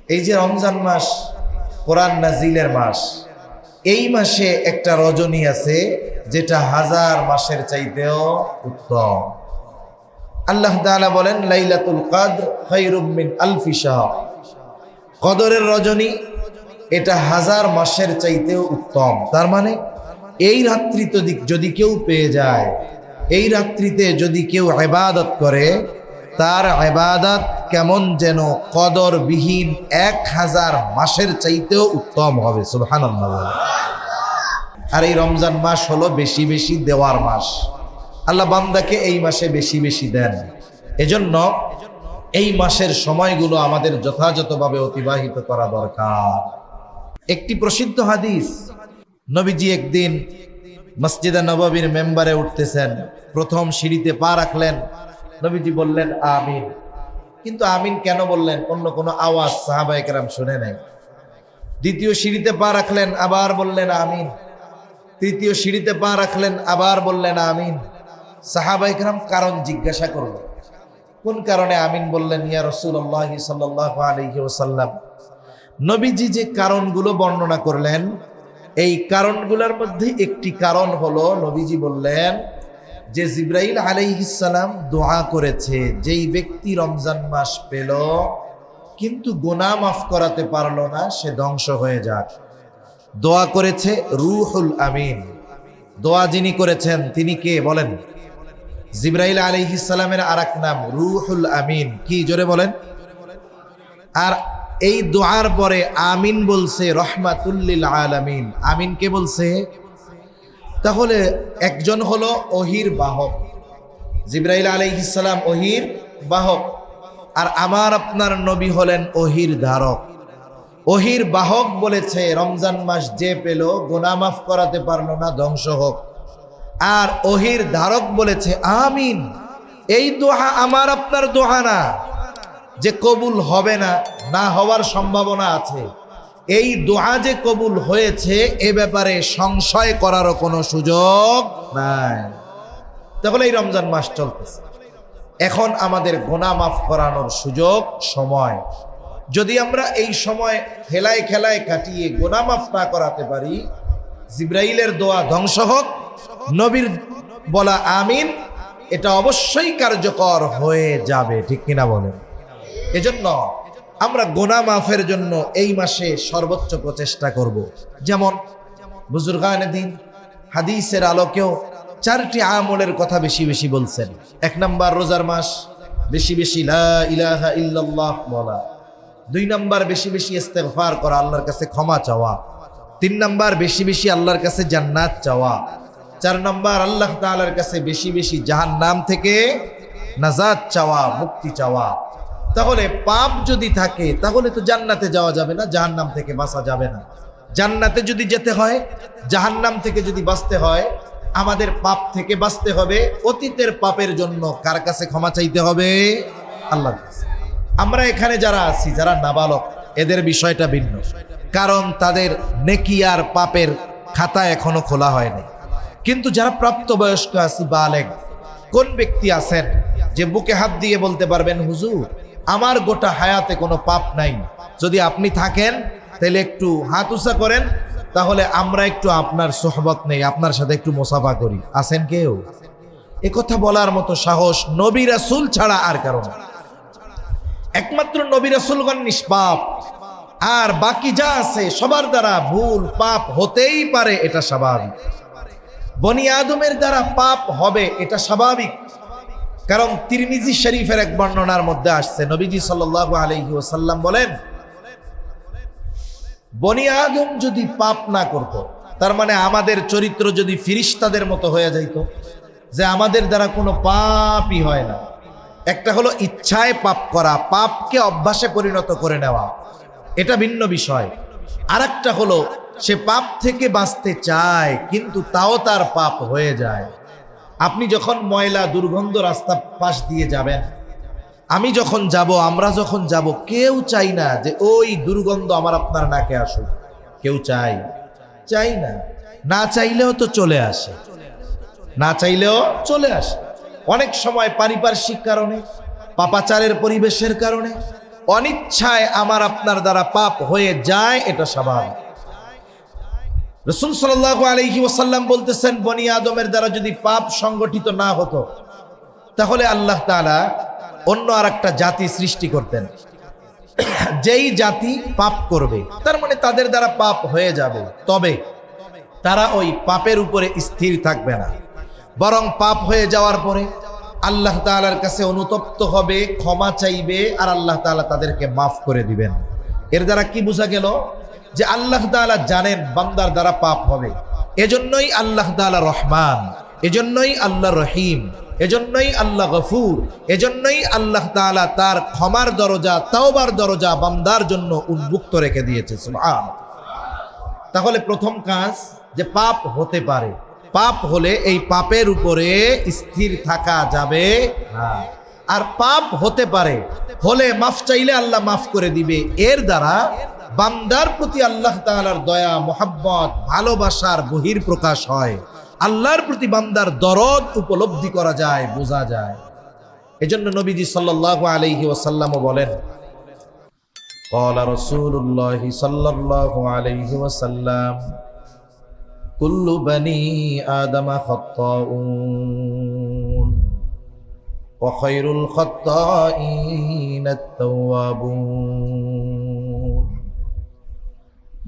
এই যে রমজান মাস কোরআন নাজিলের মাস, এই মাসে একটা রজনী আছে যেটা হাজার মাসের চাইতেও উত্তম। আল্লাহ তাআলা বলেন লাইলাতুল কদর খায়রুম মিন আলফি শাহর, কদরের রজনী এটা হাজার মাসের চাইতেও উত্তম। তার মানে এই রাত্রিতে যদি কেউ পেয়ে যায়, এই রাত্রিতে যদি কেউ ইবাদত করে, তার ইবাদত কেমন যেন কদরবিহীন 1000 মাসের চাইতেও উত্তম হবে। সুবহানাল্লাহ। আর এই রমজান মাস হলো বেশি বেশি দেওয়ার মাস। আল্লাহ বান্দাকে এই মাসে বেশি বেশি দেন। এজন্য এই মাসের সময়গুলো আমাদের যথাযথভাবে অতিবাহিত করা দরকার। একটি প্রসিদ্ধ হাদিস, নবীজি একদিন মসজিদে নববীর মেম্বারে উঠতেছেন, প্রথম সিঁড়িতে পা রাখলেন, নবীজি বললেন আমিন। কিন্তু আমিন কেন বললেন, অন্য কোনো আওয়াজ সাহাবায়ে কেরাম শুনে নাই। দ্বিতীয় সিঁড়িতে পা রাখলেন, আবার বললেন আমিন। তৃতীয় সিঁড়িতে পা রাখলেন, আবার বললেন আমিন। সাহাবায়ে কেরাম কারণ জিজ্ঞাসা করলেন, কোন কারণে আমিন বললেন ইয়া রাসূলুল্লাহ সাল্লাল্লাহু আলাইহি ওয়াসাল্লাম? নবীজি যে কারণগুলো বর্ণনা করলেন, এই কারণগুলোর মধ্যে একটি কারণ হলো, নবীজি বললেন যে জিবরাইল আলাইহিস সালাম দোয়া করেছে, যেই ব্যক্তি রমজান মাস পেল কিন্তু গুনাহ মাফ করাতে পারলো না, সে ধ্বংস হয়ে যাক। দোয়া করেছে রূহুল আমিন। দোয়া যিনি করেছেন তিনি কে বলেন? জিবরাইল আলাইহিস সালামের আরেক নাম রূহুল আমিন। কি জোরে বলেন? আর এই দোয়ার পরে আমিন বলছে রহমাতুল লিল আলামিন। আমিন কে বলছে? তাহলে একজন হলো ওহির বাহক, জিবরাইল আলাইহিস সালাম ওহির বাহক, আর আমার আপনার নবী হলেন ওহির ধারক। ওহির বাহক বলেছে রমজান মাস যে পেল গুনাহ মাফ করাতে পারলো না, ধ্বংস হোক। আর ওহির ধারক বলেছে আমিন। এই দোয়া আমার আপনার দোয়া না যে কবুল হবে না, না হওয়ার সম্ভাবনা আছে। এই দোয়া যে কবুল হয়েছে এ ব্যাপারে সংশয় করারও কোনো সুযোগ নাই। তাহলে এই রমজান মাস চলতেছে, এখন আমাদের গুনাহ মাফ করানোর সুযোগ, সময়। যদি আমরা এই সময় হেলায় খেলায় কাটিয়ে গুনাহ মাফ না করাতে পারি, জিবরাইলের দোয়া ধ্বংস হোক, নবীর বলা আমিন, এটা অবশ্যই কার্যকর হয়ে যাবে। ঠিক কিনা বলেন? এজন্য আমরা গুনাহ মাফের জন্য এই মাসে সর্বোচ্চ প্রচেষ্টা করব। যেমন বুজুর্গানে দিন হাদিসের আলোকেও 4টি আমলের কথা বেশি বেশি বলছেন। 1 নাম্বার রোজার মাস, বেশি বেশি লা ইলাহা ইল্লাল্লাহ বলা। 2 নাম্বার বেশি বেশি ইস্তেগফার করা, আল্লাহর কাছে ক্ষমা চাওয়া। 3 নাম্বার বেশি বেশি আল্লাহর কাছে জান্নাত চাওয়া। 4 নাম্বার আল্লাহ তাআলার কাছে বেশি বেশি জাহান্নাম থেকে নাজাত চাওয়া, মুক্তি চাওয়া। তাহলে পাপ যদি থাকে তাহলে তো জান্নাতে যাওয়া যাবে না, জাহান্নাম থেকে বাঁচা যাবে না। জান্নাতে যদি যেতে হয়, জাহান্নাম থেকে যদি বাঁচতে হয়, আমাদের পাপ থেকে বাঁচতে হবে। অতীতের পাপের জন্য কার কাছে ক্ষমা চাইতে হবে? আল্লাহর কাছে। আমরা এখানে যারা আছি, যারা নাবালক, এদের বিষয়টা ভিন্ন, কারণ তাদের নেকি আর পাপের খাতা এখনো খোলা হয়নি। কিন্তু যারা প্রাপ্তবয়স্ক আছি, বালেগ, কোন ব্যক্তি আছেন যে বুকে হাত দিয়ে বলতে পারবেন হুজুর আমার গোটা হায়াতে কোনো পাপ নাই? যদি আপনি থাকেন তাহলে একটু হাত উঁচা করেন, তাহলে আমরা একটু আপনার সোহবত নেই, আপনার সাথে একটু মুসাফা করি। আছেন কেউ? এ কথা বলার মতো সাহস নবী রাসূল ছাড়া আর কারণ। একমাত্র নবী রাসূলগণ নিষ্পাপ, আর বাকি যা আছে সবার দ্বারা ভুল পাপ হতেই পারে, এটা স্বাভাবিক। বনি আদমের দ্বারা পাপ হবে, এটা স্বাভাবিক। কারণ তিরমিজি শরীফের এক বর্ণনার মধ্যে আসছে, নবীজি সাল্লাল্লাহু আলাইহি ওয়াসাল্লাম বলেন, বনি আদম যদি পাপ না করত, তার মানে আমাদের চরিত্র যদি ফিরিস্তাদের মতো হয়ে যাইত, যে আমাদের দ্বারা কোনো পাপই হয় না। একটা হলো ইচ্ছায় পাপ করা, পাপকে অভ্যাসে পরিণত করে নেওয়া, এটা ভিন্ন বিষয়। আর একটা হলো সে পাপ থেকে বাঁচতে চায় কিন্তু তাও তার পাপ হয়ে যায়। আপনি যখন ময়লা দুর্গন্ধ রাস্তা পাশ দিয়ে যাবেন, আমি যখন যাব, আমরা যখন যাব, কেউ চাই না যে ওই দুর্গন্ধ আমার আপনার নাকে আসুক। কেউ চাই না। না চাইলেও তো চলে আসে, না চাইলেও চলে আসে। অনেক সময় পারিপার্শ্বিক কারণে, পাপাচারের পরিবেশের কারণে অনিচ্ছায় আমার আপনার দ্বারা পাপ হয়ে যায়, এটা স্বাভাবিক। রাসূল সাল্লাল্লাহু আলাইহি ওয়াসাল্লাম বলতেছেন, বনি আদমের দ্বারা যদি পাপ সংগঠিত না হতো তাহলে আল্লাহ তাআলা অন্য আরেকটা জাতি সৃষ্টি করতেন, যেই জাতি পাপ করবে, তার মানে তাদের দ্বারা পাপ হয়ে যাবে, তবে তারা ওই পাপের উপরে স্থির থাকবে না, বরং পাপ হয়ে যাওয়ার পরে আল্লাহ তাআলার কাছে অনুতপ্ত হবে, ক্ষমা চাইবে, আর আল্লাহ তাআলা তাদেরকে মাফ করে দিবেন। এর দ্বারা কি বোঝা গেল? যে আল্লাহ তাআলা জানেন বান্দার দ্বারা পাপ হবে, এজন্যই আল্লাহ তাআলা রহমান, এজন্যই আল্লাহ রহিম, এজন্যই আল্লাহ গফুর, এজন্যই আল্লাহ তাআলা তার ক্ষমার দরজা, তাওবার দরজা বান্দার জন্য উন্মুক্ত রেখে দিয়েছে। সুবহানাল্লাহ। তাহলে প্রথম কাজ, যে পাপ হতে পারে, পাপ হলে এই পাপের উপরে স্থির থাকা যাবে না। আর পাপ হতে পারে, হলে মাফ চাইলে আল্লাহ মাফ করে দিবে। এর দ্বারা বান্দার প্রতি আল্লাহ তাআলার দয়া, মোহাব্বত, ভালোবাসার বহির প্রকাশ হয়, আল্লাহর প্রতি বান্দার দরদ উপলব্ধি করা যায়, বোঝা যায়। এজন্য নবীজি সাল্লাল্লাহু আলাইহি ওয়াসাল্লাম বলেন, ক্বালা রাসূলুল্লাহি সাল্লাল্লাহু আলাইহি ওয়াসাল্লাম, কুল্লু বানি আদম খাত্তাউন ওয়া খায়রুল খাত্তাইন আত-তাওয়াবুন।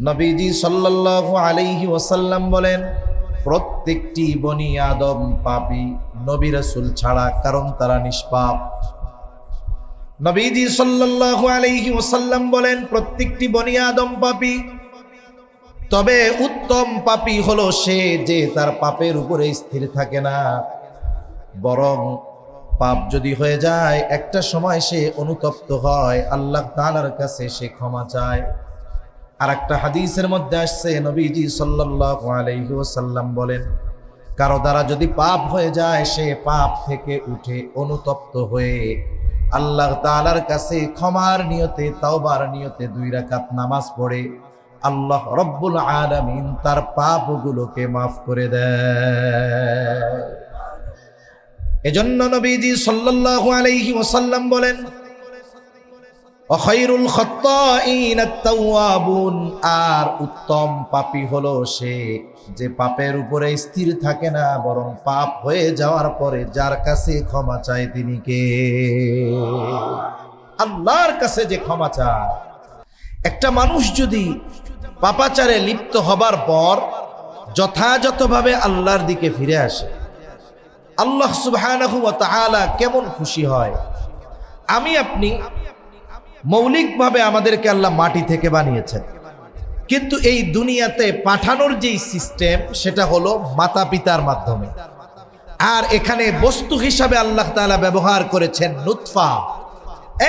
নবীজি সাল্লাল্লাহু আলাইহি ওয়াসাল্লাম বলেন, প্রত্যেকটি বনি আদম পাপী, নবী রাসূল ছাড়া, কারণ তারা নিষ্পাপ। নবীজি সাল্লাল্লাহু আলাইহি ওয়াসাল্লাম বলেন, প্রত্যেকটি বনি আদম পাপী, তবে উত্তম পাপী হলো সে যে তার পাপের উপরে স্থির থাকে না, বরং পাপ যদি হয়ে যায় একটা সময় সে অনুতপ্ত হয়, আল্লাহ তাআলার কাছে সে ক্ষমা চায়। আর একটা হাদিসের মধ্যে আসছে, নবীজি সাল্লাল্লাহু আলাইহি ওয়াসাল্লাম বলেন, কারো দ্বারা যদি পাপ হয়ে যায়, সে পাপ থেকে উঠে অনুতপ্ত হয়ে আল্লাহ তাআলার কাছে ক্ষমার নিয়তে, তাওবার নিয়তে 2 রাকাত নামাজ পড়ে আল্লাহ রব্বুল আলামিন তার পাপগুলোকে মাফ করে দেয়। এজন্য নবীজি সাল্লাল্লাহু আলাইহি ওয়াসাল্লাম বলেন, খায়রুল খাত্তাইন আত-তাওয়াবুন, আর উত্তম পাপী হলো সে যে পাপের উপরে স্থির থাকে না, বরং পাপ হয়ে যাওয়ার পরে যার কাছে ক্ষমা চায় তিনি কে? আল্লাহর কাছে যে ক্ষমা চায়। একটা মানুষ যদি পাপাচারে লিপ্ত হবার পর যথাযথভাবে আল্লাহর দিকে ফিরে আসে, আল্লাহ সুবহানাহু ওয়া তাআলা কেমন খুশি হয়। আমি আপনি মৌলিকভাবে আমাদেরকে আল্লাহ মাটি থেকে বানিয়েছেন, কিন্তু এই দুনিয়াতে পাঠানোর যেই সিস্টেম সেটা হলো মাতা পিতার মাধ্যমে। আর এখানে বস্তু হিসাবে আল্লাহ তাআলা ব্যবহার করেছেন নুতফা,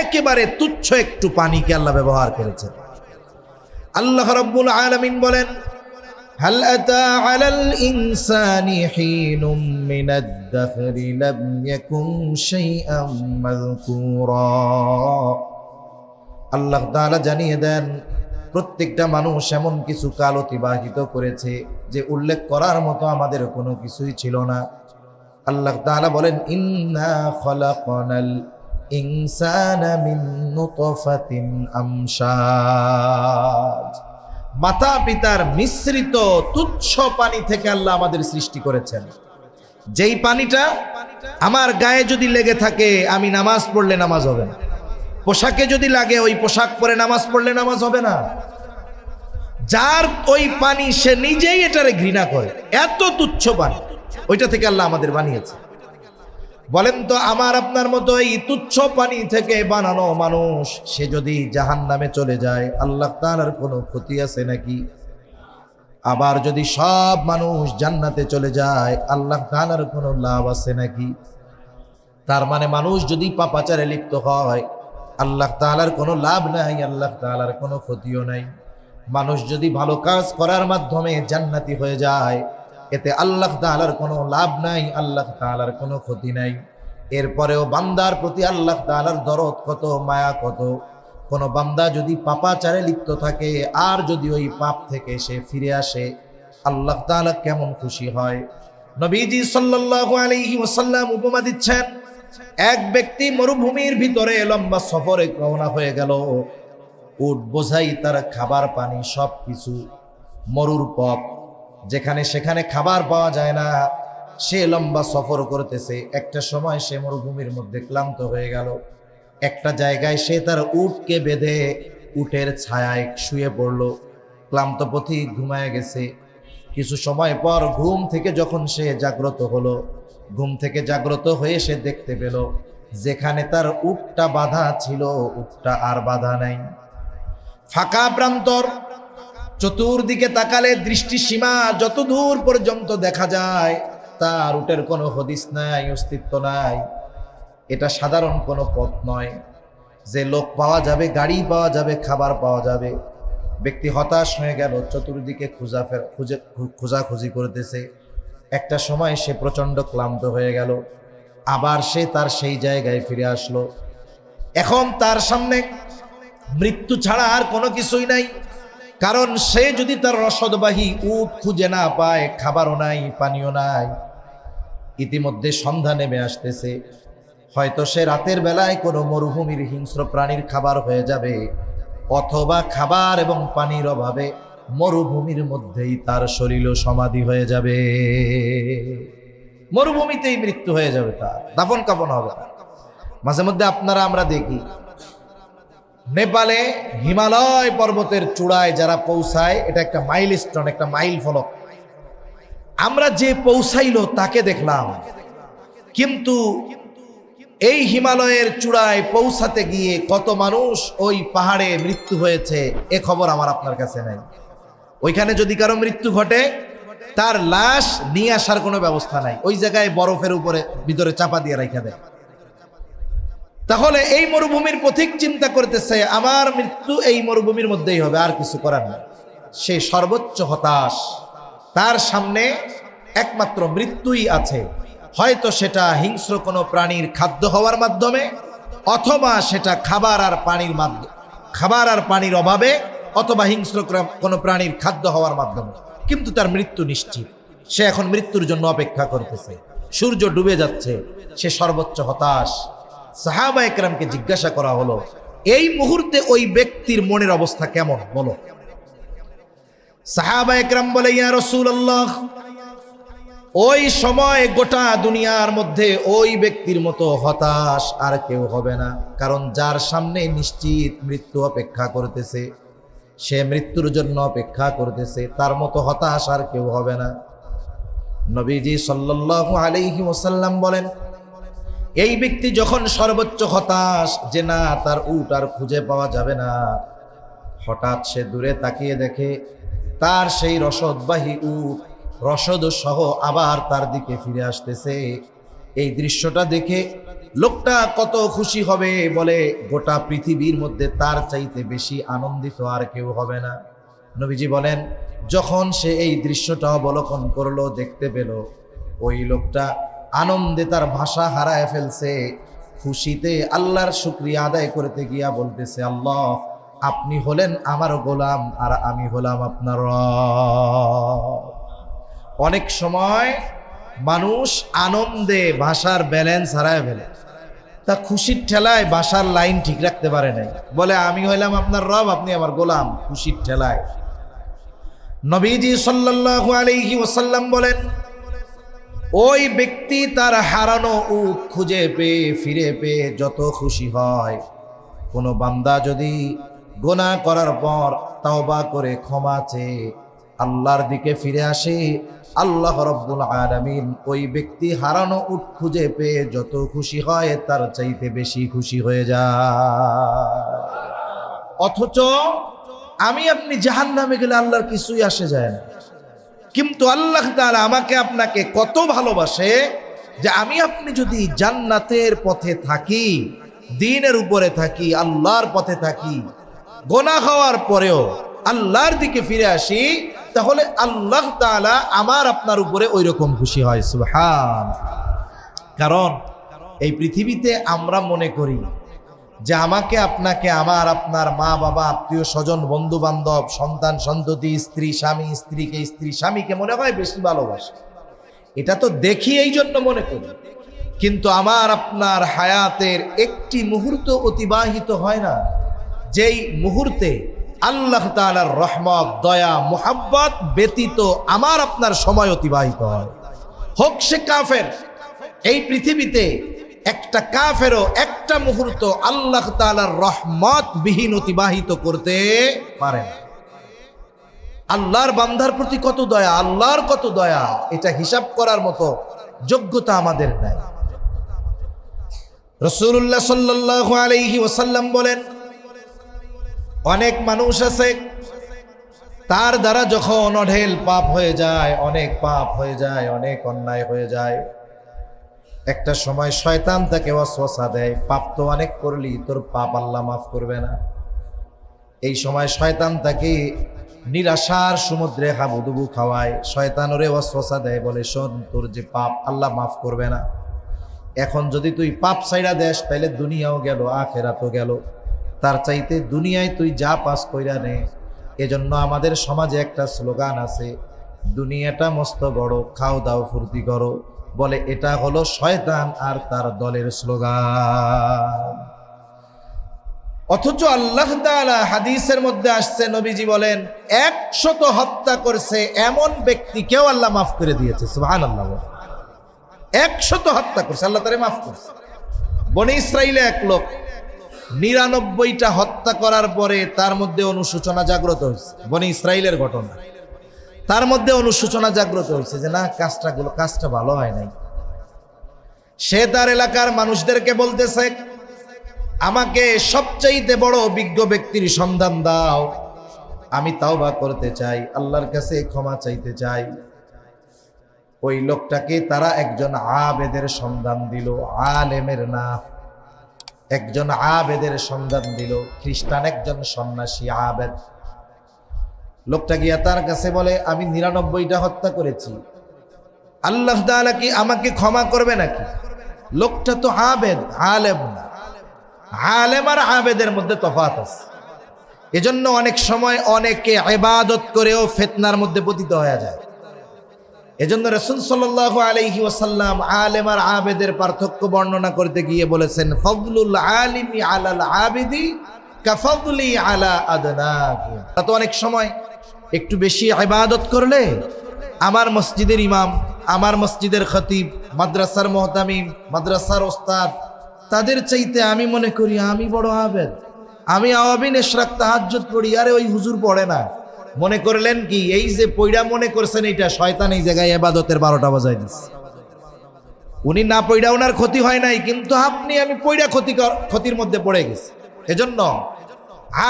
একেবারে তুচ্ছ একটু পানিকে আল্লাহ ব্যবহার করেছেন। আল্লাহ রাব্বুল আলামিন বলেন, হাল আতা আলাল ইনসানি হিনুম মিনাদ দাহরি লাম ইয়াকুন শাইআম মাযকুরা। আল্লাহ তাআলা জানিয়ে দেন, প্রত্যেকটা মানুষ এমন কিছু কাল অতিবাহিত করেছে যে উল্লেখ করার মতো আমাদের কোনো কিছুই ছিল না। আল্লাহ তাআলা বলেন, ইন্না খালাকনাল ইনসানা মিন নুতফাতিন আমশাজ। মাতা পিতার মিশ্রিত তুচ্ছ পানি থেকে আল্লাহ আমাদের সৃষ্টি করেছেন। যেই পানিটা আমার গায়ে যদি লেগে থাকে, আমি নামাজ পড়লে নামাজ হবে না। পোশাকে যদি লাগে, ওই পোশাক পরে নামাজ পড়লে নামাজ হবে না। যার ওই পানি, সে নিজেই এটারে ঘৃণা করে, এত তুচ্ছ পানি ওইটা থেকে আল্লাহ আমাদের বানিয়েছে। বলেন তো, আমার আপনার মতো এই তুচ্ছ পানি থেকে বানানো মানুষ, সে যদি জাহান্নামে চলে যায়, আল্লাহ তাআলার কোনো ক্ষতি আছে নাকি? আবার যদি সব মানুষ জান্নাতে চলে যায়, আল্লাহ তাআলার কোনো লাভ আছে নাকি? তার মানে মানুষ যদি পাপাচারে লিপ্ত হয়, আল্লাহ তাআলার কোনো লাভ নাই, আল্লাহ তাআলার কোনো ক্ষতিও নাই। মানুষ যদি ভালো কাজ করার মাধ্যমে জান্নাতি হয়ে যায়, এতে আল্লাহ তাআলার কোনো লাভ নাই, আল্লাহ তাআলার কোনো ক্ষতি নাই। এরপরেও বান্দার প্রতি আল্লাহ তাআলার দরদ কত, মায়া কত। কোনো বান্দা যদি পাপাচারে লিপ্ত থাকে, আর যদি ওই পাপ থেকে সে ফিরে আসে, আল্লাহ তাআলা কেমন খুশি হয়। নবীজি সাল্লাল্লাহু আলাইহি ওয়াসাল্লাম উপমা দিচ্ছেন, এক ব্যক্তি মরুভূমির ভিতরে লম্বা সফরে রওনা হয়ে গেল। উট বোঝাই তার খাবার পানি সবকিছু, মরুর পথ, যেখানে সেখানে খাবার পাওয়া যায় না। সে লম্বা সফর করতেছে। একটা সময় সে মরুভূমির মধ্যে ক্লান্ত হয়ে গেল। একটা জায়গায় সে তার উটকে বেঁধে উটের ছায়ায় শুয়ে পড়ল। ক্লান্ত পথিক ঘুমায় গেছে। কিছু সময় পর ঘুম থেকে যখন সে জাগ্রত হলো, ঘুম থেকে জাগ্রত হয়ে সে দেখতে পেল যেখানে তার উটটা বাঁধা ছিল, উটটা আর বাঁধা নাই। ফাঁকা প্রান্তর, চতুর্দিকে তাকালে দৃষ্টি সীমা যত দূর পর্যন্ত দেখা যায়, তার উটের কোনো হদিস নাই, অস্তিত্ব নাই। এটা সাধারণ কোনো পথ নয় যে লোক পাওয়া যাবে, গাড়ি পাওয়া যাবে, খাবার পাওয়া যাবে। ব্যক্তি হতাশ হয়ে গেল, চতুর্দিকে খোঁজাখুঁজি করতেছে। একটা সময় সে প্রচণ্ড ক্লান্ত হয়ে গেল। আবার সে তার সেই জায়গায় ফিরে আসলো। এখন তার সামনে মৃত্যু ছাড়া আর কোনো কিছুই নাই। কারণ সে যদি তার রসদবাহী উট খুঁজে না পায়, খাবারও নাই, পানিও নাই, ইতিমধ্যে সন্ধ্যা নেমে আসতেছে। হয়তো সে রাতের বেলায় কোনো মরুভূমির হিংস্র প্রাণীর খাবার হয়ে যাবে, অথবা খাবার এবং পানির অভাবে মরুভূমির মধ্যেই তার শরীর সমাধি হয়ে যাবে। মরুভূমিতেই মৃত্যু হয়ে যাবে, তার দাফন কাফন হবে না। মাঝে মধ্যে আমরা দেখি নেপালে হিমালয় পর্বতের চূড়ায় যারা পৌঁছায়, এটা একটা মাইলস্টোন, একটা মাইল ফলক। আমরা যে পৌঁছাইলো তাকে দেখলাম, কিন্তু এই হিমালয়ের চূড়ায় পৌঁছাতে গিয়ে কত মানুষ ওই পাহাড়ে মৃত্যু হয়েছে এ খবর আমার আপনার কাছে নাই। ওইখানে যদি কারো মৃত্যু ঘটে, তার লাশ নিয়ে আসার কোনো ব্যবস্থা নাই, ওই জায়গায় বরফের উপরে ভিতরে চাপা দিয়ে রাখা দেয়। তাহলে এই মরুভূমির পথিক চিন্তা করতেছে আমার মৃত্যু এই মরুভূমির মধ্যেই হবে, আর কিছু করার নেই। সে সর্বোচ্চ হতাশ, তার সামনে একমাত্র মৃত্যুই আছে। হয়তো সেটা হিংস্র কোনো প্রাণীর খাদ্য হওয়ার মাধ্যমে, অথবা সেটা খাবার আর পানির অভাবে, অথবা হিংস্র কোনো প্রাণীর খাদ্য হওয়ার মাধ্যমে, কিন্তু তার মৃত্যু নিশ্চিত। সে এখন মৃত্যুর জন্য অপেক্ষা করতেছে। সূর্য ডুবে যাচ্ছে, সে সর্বোচ্চ হতাশ। সাহাবা একরামকে জিজ্ঞাসা করা হলো, এই মুহূর্তে ওই ব্যক্তির মনের অবস্থা কেমন বলো। সাহাবা একরাম বলে, ইয়া রাসূলুল্লাহ, ওই সময় গোটা দুনিয়ার মধ্যে ওই ব্যক্তির মতো হতাশ আর কেউ হবে না। কারণ যার সামনে নিশ্চিত মৃত্যু অপেক্ষা করতেছে, সে মৃত্যুর জন্য অপেক্ষা করতেছে, তার মতো হতাশ আর কেউ হবে না। নবীজি সাল্লাল্লাহু আলাইহি ওয়াসাল্লাম বলেন, এই ব্যক্তি যখন সর্বোচ্চ হতাশ যে না তার উট আর খুঁজে পাওয়া যাবে না, হঠাৎ সে দূরে তাকিয়ে দেখে তার সেই রসদবাহী উট রসদ সহ আবার তার দিকে ফিরে আসতেছে। এই দৃশ্যটা দেখে লোকটা কত খুশি হবে, বলে গোটা পৃথিবীর মধ্যে তার চাইতে বেশি আনন্দিত আর কেউ হবে না। নবীজি বলেন, যখন সে এই দৃশ্যটা অবলোকন করলো, দেখতে পেল ওই লোকটা আনন্দে তার ভাষা হারায় ফেলছে, খুশিতে আল্লাহর শুকরিয়া আদায় করতে গিয়া বলতেছে, আল্লাহ আপনি হলেন আমার গোলাম আর আমি হলাম আপনার রব। অনেক সময় মানুষ আনন্দে ভাষার ব্যালেন্স হারায় ফেলে, তা খুশির ঠেলায় ভাষার লাইন ঠিক রাখতে পারে নাই, বলে আমি হইলাম আপনার রব, আপনি আমার গোলাম, খুশির ঠেলায়। নবীজি সাল্লাল্লাহু আলাইহি ওয়াসাল্লাম বলেন, ওই ব্যক্তি তার হারানো উট খুঁজে পেয়ে ফিরে পেয়ে যত খুশি হয়, কোনো বান্দা যদি গুনাহ করার পর তওবা করে ক্ষমা চেয়ে আল্লাহর দিকে ফিরে আসে, আল্লাহ রাব্বুল আলামিন ওই ব্যক্তি হারানো উট খুঁজে পেয়ে যত খুশি হয় তার চাইতে বেশি খুশি হয়ে যায়। অথচ আমি আপনি জাহান্নামে গেলে আল্লাহর কিছুই আসে যায় না, কিন্তু আল্লাহ তাআলা আমাকে আপনাকে কত ভালোবাসে যে আমি আপনি যদি জান্নাতের পথে থাকি, দ্বীনের উপরে থাকি, আল্লাহর পথে থাকি, গুনাহ হওয়ার পরেও আল্লাহর দিকে ফিরে আসি, তাহলে আল্লাহ তাআলা আমার আপনার উপরে ওই রকম খুশি হয়। সুবহান। কারণ এই পৃথিবীতে আমরা মনে করি যে আমাকে আপনাকে, আমার আপনার মা বাবা, আত্মীয় স্বজন, বন্ধু বান্ধব, সন্তান সন্ততি, স্ত্রী স্বামী, স্ত্রীকে স্ত্রী স্বামীকে মনে হয় বেশি ভালোবাসে। এটা তো দেখি এই জন্য মনে করি, কিন্তু আমার আপনার হায়াতের একটি মুহূর্ত অতিবাহিত হয় না যেই মুহূর্তে আল্লাহ তাআলার রহমত, দয়া, মুহাব্বত ব্যতীত আমার আপনার সময় অতিবাহিত হয়। হোক সে কাফের, এই পৃথিবীতে একটা কাফেরও একটা মুহূর্ত আল্লাহ তাআলার রহমত বিহীন অতিবাহিত করতে পারে না। আল্লাহর বান্দার প্রতি কত দয়া, আল্লাহর কত দয়া, এটা হিসাব করার মতো যোগ্যতা আমাদের নাই। রাসূলুল্লাহ সাল্লাল্লাহু আলাইহি ওয়াসাল্লাম বলেন, অনেক মানুষ আছে তার দ্বারা যখন অঢেল পাপ হয়ে যায়, অনেক পাপ হয়ে যায়, অনেক অন্যায় হয়ে যায়, একটা সময় শয়তান তাকে ওয়াসওয়াসা দেয়, পাপ তো অনেক করলি, তোর পাপ আল্লাহ মাফ করবে না। এই সময় শয়তান তাকে নিরাশার সমুদ্রে হাবুডুবু খাওয়ায়, শয়তান ওরে ওয়াসওয়াসা দেয়, বলে শোন, তোর যে পাপ আল্লাহ মাফ করবে না, এখন যদি তুই পাপ ছাইড়া দেস তাহলে দুনিয়াও গেল, আখিরাতও গেল, তার চাইতে দুনিয়ায় তুই যা পাস কইরা নে। এজন্য আমাদের সমাজে একটা স্লোগান আছে, দুনিয়াটা মস্ত বড়, খাও দাও ফুর্তি করো, বলে এটা হলো শয়তান আর তার দলের স্লোগান। অথচ আল্লাহ তাআলা হাদিসের মধ্যে আসছে, নবীজি বলেন 100 হত্যা করছে এমন ব্যক্তিকেও আল্লাহ মাফ করে দিয়েছে। সুবহানাল্লাহ। 100 হত্যা করছে, আল্লাহ তারে মাফ করছে। বনি ইসরাইলে এক লোক 99টা হত্যা করার পরে তার মধ্যে অনুশোচনা জাগ্রত হয়েছে। বনি ইসরাইলের ঘটনা, তার মধ্যে অনুশোচনা জাগ্রত হয়েছে যে না, কাজটা ভালো হয় নাই। সে তার এলাকার মানুষদেরকে বলতেছে, আমাকে সবচাইতে বড় অভিজ্ঞ ব্যক্তির সন্ধান দাও, আমি তাওবা করতে চাই, আল্লাহর কাছে ক্ষমা চাইতে চাই। ওই লোকটাকে তারা একজন আবেদের সন্ধান দিল, আলেমের না, একজন আবেদের সন্ধান দিল, খ্রিস্টান একজন সন্ন্যাসী আবেদ। লোকটা গিয়া তার কাছে বলে, আমি 99টা হত্যা করেছি, আল্লাহ তাআলা কি আমাকে ক্ষমা করবে নাকি? লোকটা তো আবেদ, আলেম না। আলেম আর আবেদের মধ্যে তফাৎ আছে। এজন্য অনেক সময় অনেকে ইবাদত করেও ফিতনার মধ্যে পতিত হয়ে যায়। এজন্য রাসূল সাল্লাল্লাহু আলাইহি ওয়াসাল্লাম আলেম আর আবেদের পার্থক্য বর্ণনা করতে গিয়ে বলেছেন, ফাদলুল আলিমি আলাল আবিদি কাফাদলি আলা আদনাকুম। তো অনেক সময় একটু বেশি ইবাদত করলে আমার মসজিদের ইমাম, আমার মসজিদের খতিব, মাদ্রাসার মুহতামিম, মাদ্রাসার ওস্তাদ, তাদের চাইতে আমি মনে করি আমি বড় আবেদ, আমি আওয়াবিন ইশরাক তাহাজ্জুদ পড়ি, আরে ওই হুজুর পড়ে না। মনে করলেন কি এই যে পয়ড়া মনে করছেন, এটা শয়তান এই জায়গায় ইবাদতের 12টা বাজায় দিচ্ছে। উনি না পয়ড়া ওনার ক্ষতি হয় নাই, কিন্তু আমি পয়ড়া ক্ষতির মধ্যে পড়ে গেছি। এজন্য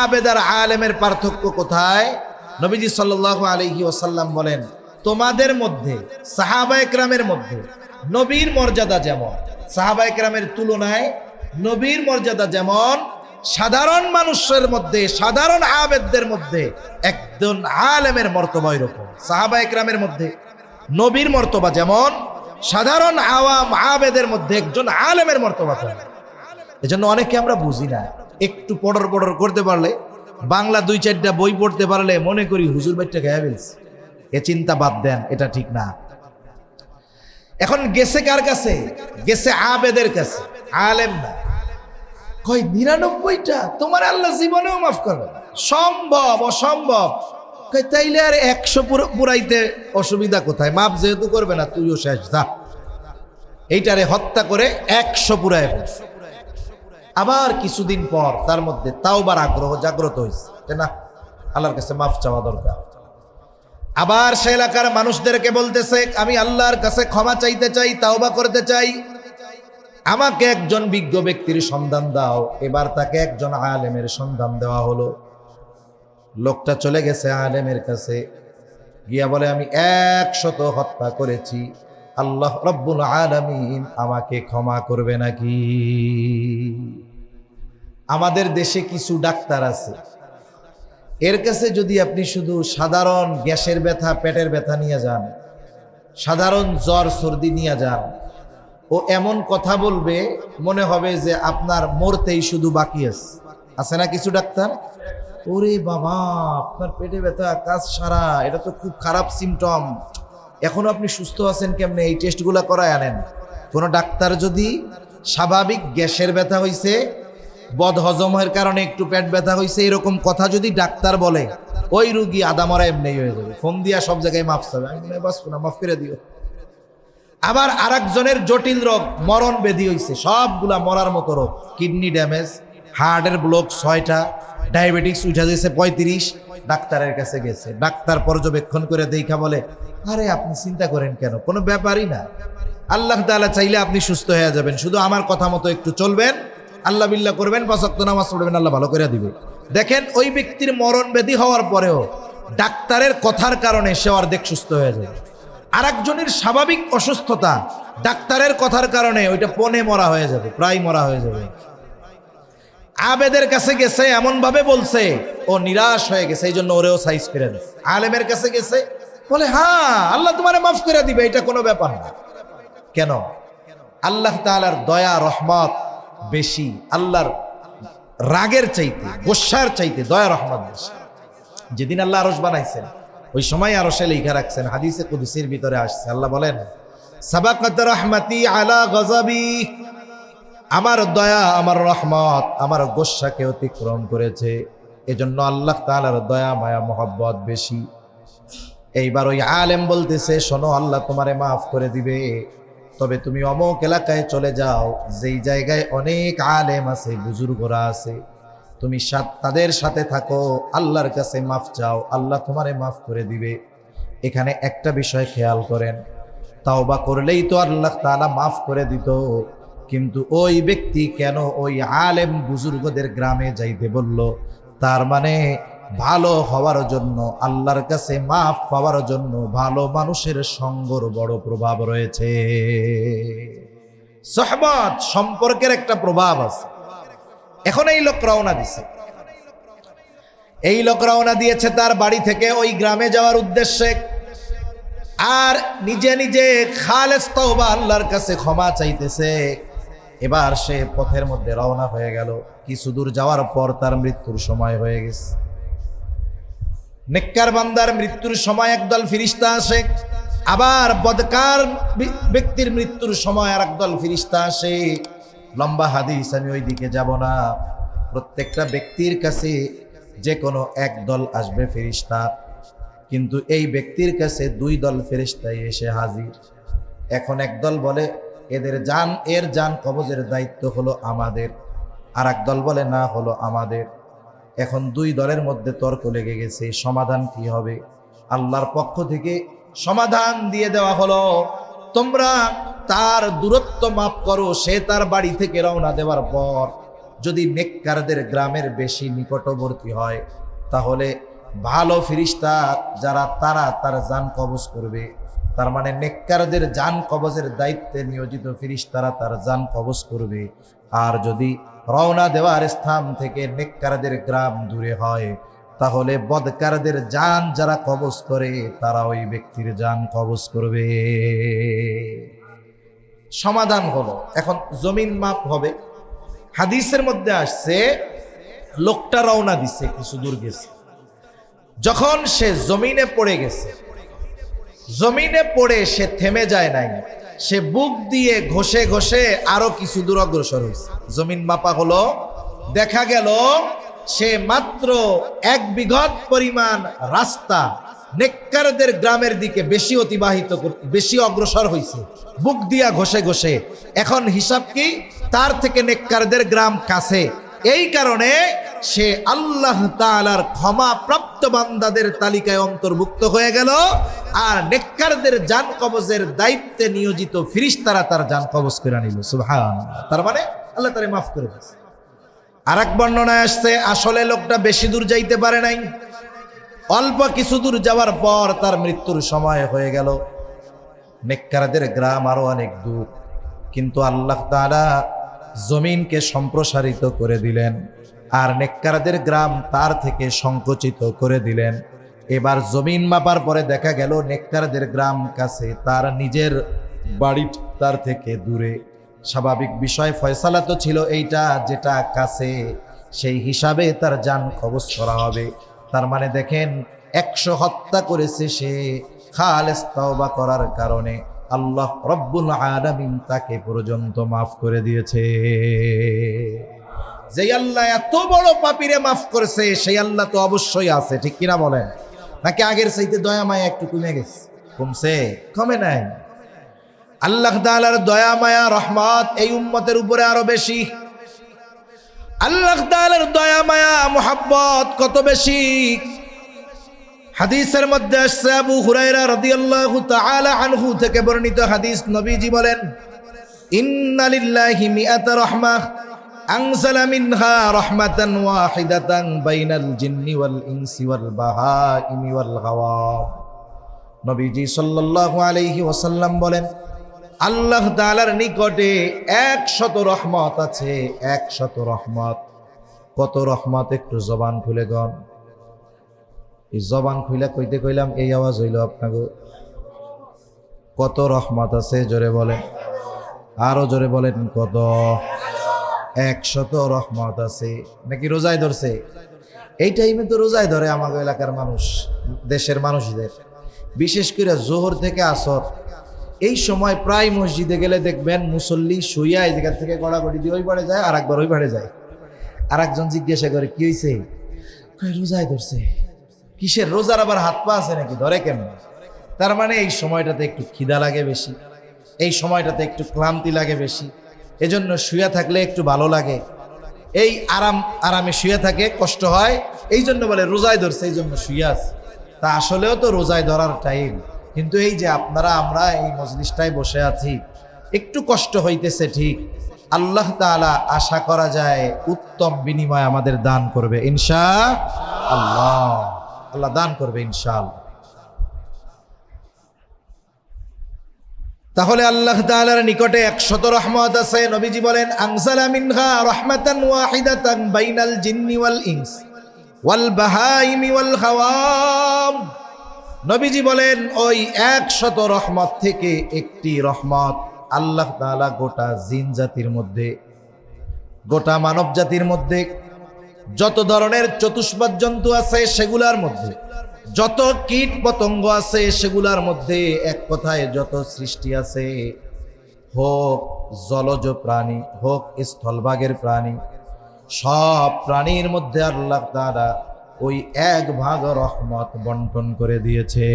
আবেদ আর আলেমের পার্থক্য কোথায়? নবীজি সাল্লাল্লাহু আলাইহি ওয়াসাল্লাম বলেন, তোমাদের মধ্যে সাহাবায়ে কেরামের মধ্যে নবীর মর্যাদা যেমন, সাহাবায়ে কেরামের তুলনায় নবীর মর্যাদা যেমন, সাধারণ মানুষের মধ্যে, সাধারণ আবেদদের মধ্যে একজন আলেমের মর্তবা এরকম। সাহাবায়ে কেরামের মধ্যে নবীর মর্তবা যেমন, সাধারণ আওয়াম আবেদের মধ্যে একজন আলেমের মর্তবা তেমন। এজন্য অনেকে আমরা বুঝি না, একটু পড়র করতে পারলে, বাংলা 2-4টা বই পড়তে পারলে মনে করি হুজুর বাইটটা গায়ে ফেলছে। এ চিন্তা বাদ দেন, এটা ঠিক না। এখন গেছে কার কাছে? গেছে আবেদের কাছে, আলেম না। কই 99টা তোমার আল্লাহ জীবনেও মাফ করবে না, সম্ভব অসম্ভব। কই তাইলে আর 100 পুরাইতে অসুবিধা কোথায়? মাফ যেহেতু করবে না, তুইও শেষ, যা। এইটারে হত্যা করে 100 পুরায় ফেলছে। আবার কিছুদিন পর তার মধ্যে তাওবার আগ্রহ জাগ্রত হয়েছে, না আল্লাহর কাছে মাফ চাওয়া দরকার। আবার সে এলাকার মানুষদেরকে বলতেছে, আমি আল্লাহর কাছে ক্ষমা চাইতে চাই, তাওবা করতে চাই, আমাকে একজন বিজ্ঞ ব্যক্তির সন্ধান দাও। এবার তাকে একজন আলেমের সন্ধান দেওয়া হলো। লোকটা চলে গেছে আলেমের কাছে, গিয়া বলে, আমি 100 হত্যা করেছি, আল্লাহ রব্বুল আলামিন আমাকে ক্ষমা করবে নাকি? আমাদের দেশে কিছু ডাক্তার আছে, এর কাছে যদি আপনি শুধু সাধারণ গ্যাসের ব্যথা, পেটের ব্যথা নিয়ে যান, সাধারণ জ্বর সর্দি নিয়ে যান, ও এমন কথা বলবে মনে হবে যে আপনার মরতেই শুধু বাকি আছে না কিছু ডাক্তার? ওরে বাবা, আপনার পেটে ব্যথা, কাজ সারা, এটা তো খুব খারাপ সিমটম, এখনো আপনি সুস্থ আছেন কেমনে? এই টেস্টগুলা করায় আনেন। কোনো ডাক্তার যদি স্বাভাবিক গ্যাসের ব্যথা হইছে, বদহজমের কারণে একটু পেট ব্যথা হইছে, এরকম কথা যদি ডাক্তার বলে, ওই রুগী আদামরা এমনি হয়ে যাবে, ফোন দিয়া সব জায়গায় মাফ চাবে, আমি বাঁচবো না, মাফ করে দিও। আবার আরেকজনের জটিল রোগ, মরণ ব্যাধি হইছে, সবগুলা মরার মতো রোগ, কিডনি ড্যামেজ, হার্টের ব্লক 6টা, ডায়াবেটিক্স উঠে যাচ্ছে 35, ডাক্তারের কাছে গেছে, ডাক্তার পর্যবেক্ষণ করে দেখা বলে, আরে আপনি চিন্তা করেন কেন, কোনো ব্যাপারই না, আল্লাহ তাআলা চাইলে আপনি সুস্থ হয়ে যাবেন, শুধু আমার কথা মতো একটু চলবেন, আল্লাহ বিল্লাহ করবেন, 5 ওয়াক্ত নামাজ পড়বেন, আল্লাহ ভালো করে দিবে। দেখেন ওই ব্যক্তির মরণ ব্যাধি হওয়ার পরেও ডাক্তারের কথার কারণে সে অর্ধেক সুস্থ হয়ে যাবে। আরেকজনের স্বাভাবিক অসুস্থতা ডাক্তারের কথার কারণে ওইটা পনে মরা হয়ে যাবে, প্রায় মরা হয়ে যাবে। আবেদের কাছে গেছে, এমন ভাবে বলছে ও নিরাশ হয়ে গেছে, এই জন্য ওরেও সাইজ করে দেয়। আলেমের কাছে গেছে, বলে হ্যাঁ আল্লাহ তোমারে মাফ করে দিবে, এটা কোনো ব্যাপার না। কেন? আল্লাহ তাআলার দয়া রহমত বেশি, আল্লাহর রাগের চাইতে, গোসার চাইতে দয়া রহমত বেশি। যেদিন আল্লাহ আরশ বানাইছেন ওই সময় আরশে লেখা রাখছেন, হাদিসে কুদসির ভিতরে আসছে, আল্লাহ বলেন সাবাকাত রাহমাতি আলা গযাবি, আমার দয়া আমার রহমত আমার গোসাকে অতিক্রম করেছে, এজন্য আল্লাহ তাআলার দয়া মায়া মহব্বত বেশি। এইবার ওই আলেম বলতেছে, শোনো আল্লাহ তোমারে মাফ করে দিবে, তবে তুমি অমুক এলাকায় চলে যাও, যেই জায়গায় অনেক আলেম আছে, বুজুর্গরা আছে, তুমি তাদের সাথে থাকো, আল্লাহর কাছে মাফ চাও, আল্লাহ তোমারে মাফ করে দিবে। এখানে একটা বিষয় খেয়াল করেন, তাওবা করলেই তো আল্লাহ তাআলা মাফ করে দিত, কিন্তু ওই ব্যক্তি কেন ওই আলেম বুজুর্গদের গ্রামে যাইতে বলল? তার মানে ভালো হওয়ার জন্য, আল্লাহর কাছে মাফ পাওয়ার জন্য ভালো মানুষের সঙ্গর বড় প্রভাব রয়েছে। সোহবত সম্পর্কের একটা প্রভাব আছে। এখন এই লোক রওনা দিছে, এই লোক রওনা দিয়েছে তার বাড়ি থেকে ওই গ্রামে যাওয়ার উদ্দেশ্যে, আর নিজে নিজে খালেস তওবা আল্লাহর কাছে ক্ষমা চাইতেছে। এবার সে পথের মধ্যে রওনা হয়ে গেল, কিছু দূর যাওয়ার পর তার মৃত্যুর সময় হয়ে গেছে। নেককার বান্দার মৃত্যুর সময় একদল ফেরেশতা আসে, আবার বদকার ব্যক্তির মৃত্যুর সময় আর একদল ফেরেশতা আসে। লম্বা হাদিস, আমি ওই দিকে যাব না। প্রত্যেকটা ব্যক্তির কাছে যে কোনো এক দল আসবে ফেরেশতা, কিন্তু এই ব্যক্তির কাছে 2 দল ফেরেশতা এসে হাজির। এখন একদল বলে এর জান কবজের দায়িত্ব হলো আমাদের, আর এক দল বলে না, হলো আমাদের। এখন 2 দলের মধ্যে তর্ক লেগে গেছে, সমাধান কি হবে? আল্লাহর পক্ষ থেকে সমাধান দিয়ে দেওয়া হলো, তোমরা তার দূরত্ব মাপ করো। সে তার বাড়ি থেকে রওনা দেওয়ার পর যদি নেককারদের গ্রামের বেশি নিকটবর্তী হয়, তাহলে ভালো ফেরেশতা যারা তারা তার জান কবজ করবে। তার মানে নেককারদের জান কবজের দায়িত্বে নিয়োজিত ফেরেশতারা তার জান কবজ করবে। আর যদি রওনা দেওয়ার স্থান থেকে নেককারদের গ্রাম দূরে হয়, তাহলে বদকারদের জান যারা কবজ করে তারা ওই ব্যক্তির জান কবজ করবে। সমাধান হলো, এখন জমিন মাপ হবে। হাদিসের মধ্যে আসছে, লোকটা রওনা দিছে, কিছু দূর গেছে, যখন সে জমিনে পড়ে গেছে, জমিনে পড়ে সে থেমে যায় নাই, সে বুক দিয়ে ঘষে ঘষে আরো কিছু দূর অগ্রসর হয়েছে। জমিন মাপা হলো, দেখা গেল সে মাত্র 1 বিঘত পরিমাণ রাস্তা নেককারদের গ্রামের দিকে বেশি অগ্রসর হয়েছে, বুক দিয়া ঘষে ঘষে। এখন হিসাব কি, তার থেকে নেককারদের গ্রাম কাছে, এই কারণে সে আল্লাহ তাআলার ক্ষমা প্রাপ্ত বান্দাদের তালিকায় অন্তর্ভুক্ত হয়ে গেল। আর নেককারদের জান কবজের দায়িত্বে নিয়োজিত ফেরেশতারা তার জান কবজ করে নিল। সুবহানাল্লাহ। তার মানে আল্লাহ তাআলা মাফ করে দিয়েছে। আরেক বর্ণনায় আসছে, আসলে লোকটা বেশি দূর যাইতে পারে নাই, অল্প কিছু দূর যাওয়ার পর তার মৃত্যুর সময় হয়ে গেল। নেককারদের গ্রাম আরো অনেক দূর, কিন্তু আল্লাহ তাআলা জমিনকে সম্প্রসারিত করে দিলেন, আর নেককারদের গ্রাম তার থেকে সংকুচিত করে দিলেন। এবার জমিন মাপার পরে দেখা গেল নেককারদের গ্রাম কাছে, তার নিজের বাড়ি তার থেকে দূরে। স্বাভাবিক বিষয়, ফয়সালা তো ছিল এইটা, যেটা কাছে সেই হিসাবে তার জান কবজ করা হবে। তার মানে দেখেন, 100 হত্যা করেছে সে খালেস তওবা করার কারণে, আল্লাহ রব্বুল আলামিন তাকে পর্যন্ত মাফ করে দিয়েছে। যে আল্লাহ এত বড় পাপীরে মাফ করেছে সেই আল্লাহ তো অবশ্যই আছে, ঠিক কিনা বলেন? নাকি আগের চাইতে দয়া মায়া একটু কমে গেছে? কমছে? কমে নাই। আল্লাহ তাআলার দয়া মায়া রহমত এই উম্মতের উপরে আরো বেশি। আল্লাহ তাআলার দয়া মায়া মুহাব্বত কত বেশি। হাদিসের মধ্যে আসছে, আবু হুরায়রা রাদিয়াল্লাহু তাআলা আনহু থেকে বর্ণিত হাদিস, নবীজি বলেন, ইন্না লিল্লাহি মিআতা রাহমাহ আনজালা মিনহা রাহমাতান ওয়াহিদাতান বাইনাল জিন্নি ওয়াল ইনসি ওয়াল বাহাইমি ওয়াল গাওয়াব। নবীজি সাল্লাল্লাহু আলাইহি ওয়াসাল্লাম বলেন, আল্লাহ তাআলার নিকটে 100 রহমত আছে, 100 রহমত। কত রহমত একটু জবান খুলে গন। এই জবান খুলে কইতে কইলাম এই আওয়াজ হইল আপনাকে। কত রহমত আছে জোরে বলেন, আরো জোরে বলেন কত? 100 রহমত আছে। নাকি রোজায় ধরছে? এই টাইমে তো রোজায় ধরে আমাদের এলাকার মানুষ, দেশের মানুষদের, বিশেষ করে জোহর থেকে আসর। এই সময় প্রায় মসজিদে গেলে দেখবেন মুসল্লি শুইয়া এই জায়গা থেকে গড়াগড়ি দিয়ে ওই পারে যায়, আর একবার ওই পারে যায়। আর একজন জিজ্ঞাসা করে, কি হয়েছে? রোজায় ধরছে। কিসের রোজার আবার হাত পা আছে নাকি? ধরে কেমন? তার মানে এই সময়টাতে একটু খিদা লাগে বেশি, এই সময়টাতে একটু ক্লান্তি লাগে বেশি, এজন্য শুয়ে থাকলে একটু ভালো লাগে। এই আরামে শুয়ে থাকে, কষ্ট হয়, এই জন্য বলে রোজায় ধরছে, এই জন্য শুয়ে আছে। তা আসলেও তো রোজায় ধরার টাইম, কিন্তু এই যে আমরা এই মজলিসটায় বসে আছি, একটু কষ্ট হইতেছে ঠিক। আল্লাহ তাআলা আশা করা যায় উত্তম বিনিময় আমাদের দান করবে ইনশাআল্লাহ। আল্লাহ দান করবে ইনশাআল্লাহ। তাহলে আল্লাহ তাআলার নিকটে 100 রহমত আছে। নবীজি বলেন, আনজালা মিনহা রাহমাতান ওয়াহিদাতান বাইনাল জিন্নি ওয়াল ইনস ওয়াল বাহাইমি ওয়াল গাওয়াম। নবীজি বলেন, ওই 100 রহমত থেকে একটি রহমত আল্লাহ তাআলা গোটা জিন জাতির মধ্যে, গোটা মানব জাতির মধ্যে যত ধরনের চতুষ্পাদ জন্তু আছে সেগুলার মধ্যে, যত কীট পতঙ্গ আছে সেগুলার মধ্যে, এক কথায় যত সৃষ্টি আছে, হোক জলজ প্রাণী হোক স্থলভাগের প্রাণী, সব প্রাণীর মধ্যে আল্লাহ তাআলা ওই 1 ভাগ রহমত বন্টন করে দিয়েছে।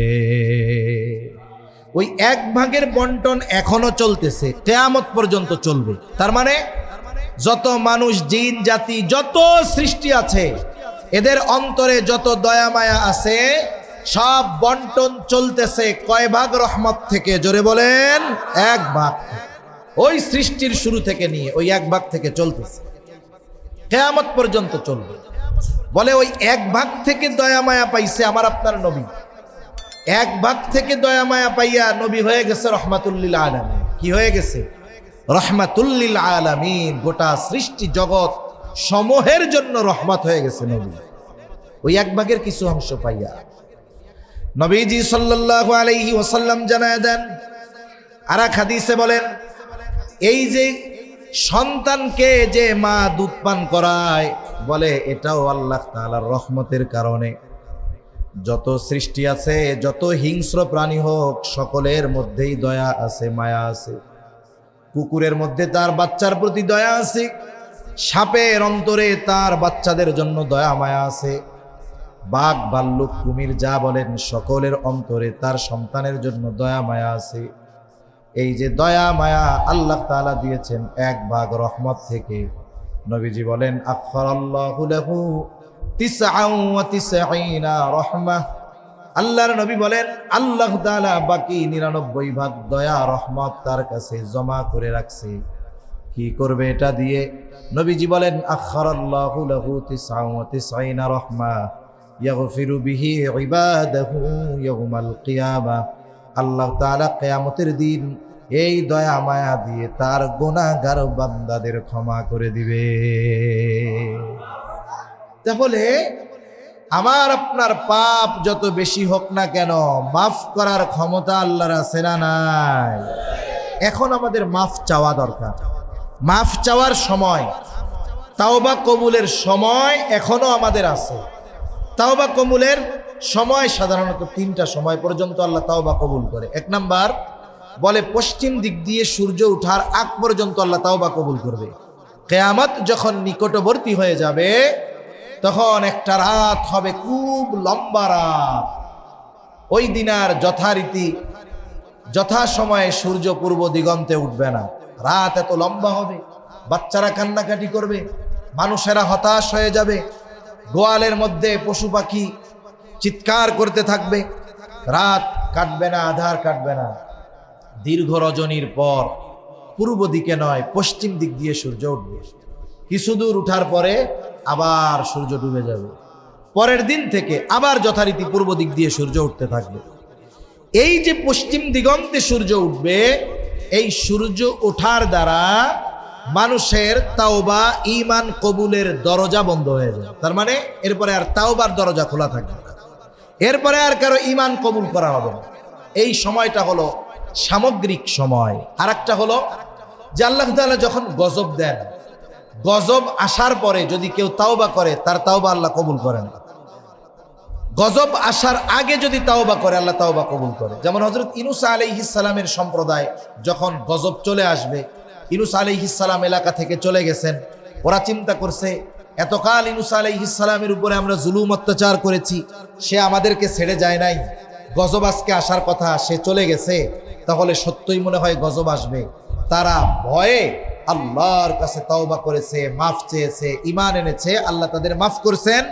ওই 1 ভাগের বন্টন এখনো চলতেছে, কিয়ামত পর্যন্ত চলবে। তার মানে যত মানুষ, জিন জাতি, যত সৃষ্টি আছে, এদের অন্তরে যত দয়া মায়া আছে, সব বন্টন চলতেছে কয় ভাগ রহমত থেকে? জোরে বলেন, 1 ভাগ। ওই সৃষ্টির শুরু থেকে নিয়ে ওই 1 ভাগ থেকে চলতেছে, কিয়ামত পর্যন্ত চলবে। বলে ওই 1 ভাগ থেকে দয়া মায়া পাইছে আমার আপনার নবী। 1 ভাগ থেকে দয়া মায়া পাইয়া নবী হয়ে গেছে রহমাতুল লিল আলামিন। কি হয়ে গেছে? রহমাতুল লিল আলামিন। গোটা সৃষ্টি জগৎ সমূহের জন্য রহমত হয়ে গেছে নবী, ওই 1 ভাগের কিছু অংশ পাইয়া। নবীজি সাল্লাল্লাহু আলাইহি ওয়াসাল্লাম জানায় দেন, আর এক হাদিসে বলেন, এই যে সন্তানকে যে মা দুধ পান করায়, বলে এটাও আল্লাহ তাআলার রহমতের কারণে। যত সৃষ্টি আছে, যত হিংস্র প্রাণী হোক, সকলের মধ্যেই দয়া আছে, মায়া আছে। কুকুরের মধ্যে তার বাচ্চার প্রতি দয়া আছে, সাপের অন্তরে তার বাচ্চাদের জন্য দয়া মায়া আছে, বাঘ ভাল্লুক কুমির যা বলেন সকলের অন্তরে তার সন্তানের জন্য দয়া মায়া আছে। এই যে দয়া মায়া আল্লাহ তাআলা দিয়েছেন 1 ভাগ রহমত থেকে। নবীজি বলেন, আগফারাল্লাহু লাহু 99 রহমাহ। আল্লাহর নবী বলেন, আল্লাহ তাআলা বাকি 99 ভাগ দয়া রহমত তার কাছে জমা করে রাখছে। কি করবে এটা দিয়ে? নবীজি বলেন, আখারাল্লাহু লাহু 99 রহমাহ ইয়াগফিরু বিহি ইবাদাহু ইয়াউমাল কিয়ামা। আল্লাহ তাআলা কিয়ামতের দিন এই দয়া মায়া দিয়ে তার গুনাহগার বান্দাদের ক্ষমা করে দিবে। তাহলে আমার আপনার পাপ যত বেশি হোক না কেন, মাফ করার ক্ষমতা আল্লাহর আছে না নাই? এখন আমাদের মাফ চাওয়া দরকার। মাফ চাওয়ার সময়, তাওবা কবুলের সময় এখনো আমাদের আছে। তাওবা কবুলের সময় সাধারণত 3টা সময় পর্যন্ত আল্লাহ তাওবা কবুল করে। 1 নাম্বার, বলে পশ্চিম দিক দিয়ে সূর্য ওঠার আগ পর্যন্ত আল্লাহ তাওবা কবুল করবে। কিয়ামত যখন নিকটবর্তী হয়ে যাবে তখন একটা রাত হবে, খুব লম্বা রাত। ওই দিন আর যথারীতি যথাসময়ে সূর্য পূর্ব দিগন্তে উঠবে না। রাত এত লম্বা হবে, বাচ্চারা কান্নাকাটি করবে, মানুষেরা হতাশ হয়ে যাবে, গোয়ালের মধ্যে পশু পাখি চিৎকার করতে থাকবে। রাত কাটবে না, আধার কাটবে না। দীর্ঘ রজনীর পর পূর্ব দিকে নয়, পশ্চিম দিক দিয়ে সূর্য উঠবে। কিছু দূর উঠার পরে আবার সূর্য ডুবে যাবে। পরের দিন থেকে আবার যথারীতি পূর্ব দিক দিয়ে সূর্য উঠতে থাকবে। এই যে পশ্চিম দিগন্তে সূর্য উঠবে, এই সূর্য ওঠার দ্বারা মানুষের তাওবা ঈমান কবুলের দরজা বন্ধ হয়ে যায়। তার মানে এরপরে আর তাওবার দরজা খোলা থাকবে না, এরপরে আর কারো ঈমান কবুল করা হবে না। এই সময়টা হলো সামগ্রিক সময়। আর একটা হলো যে আল্লাহ তাআলা যখন গজব দেন, গজব আসার পরে যদি কেউ তাওবা করে তার তাওবা আল্লাহ কবুল করেন। গজব আসার আগে যদি তাওবা করে আল্লাহ তাওবা কবুল করে। যেমন হযরত ইউনূস আলাইহিস সালামের সম্প্রদায় যখন গজব চলে আসবে, ইউনূস আলাইহিস সালাম এলাকা থেকে চলে গেছেন। ওরা চিন্তা করছে এতকাল ইউনূস আলাইহিস সালামের উপরে আমরা জুলুম অত্যাচার করেছি, সে আমাদেরকে ছেড়ে যায় নাই, গজব আজকে আসার কথা, সে চলে গেছে, তাহলে সত্যই মনে হয় গজব আসবে। তারা ভয়ে আল্লাহর কাছে তাওবা করেছে, মাফ চেয়েছে, ঈমান এনেছে, আল্লাহ তাদের মাফ করছেন।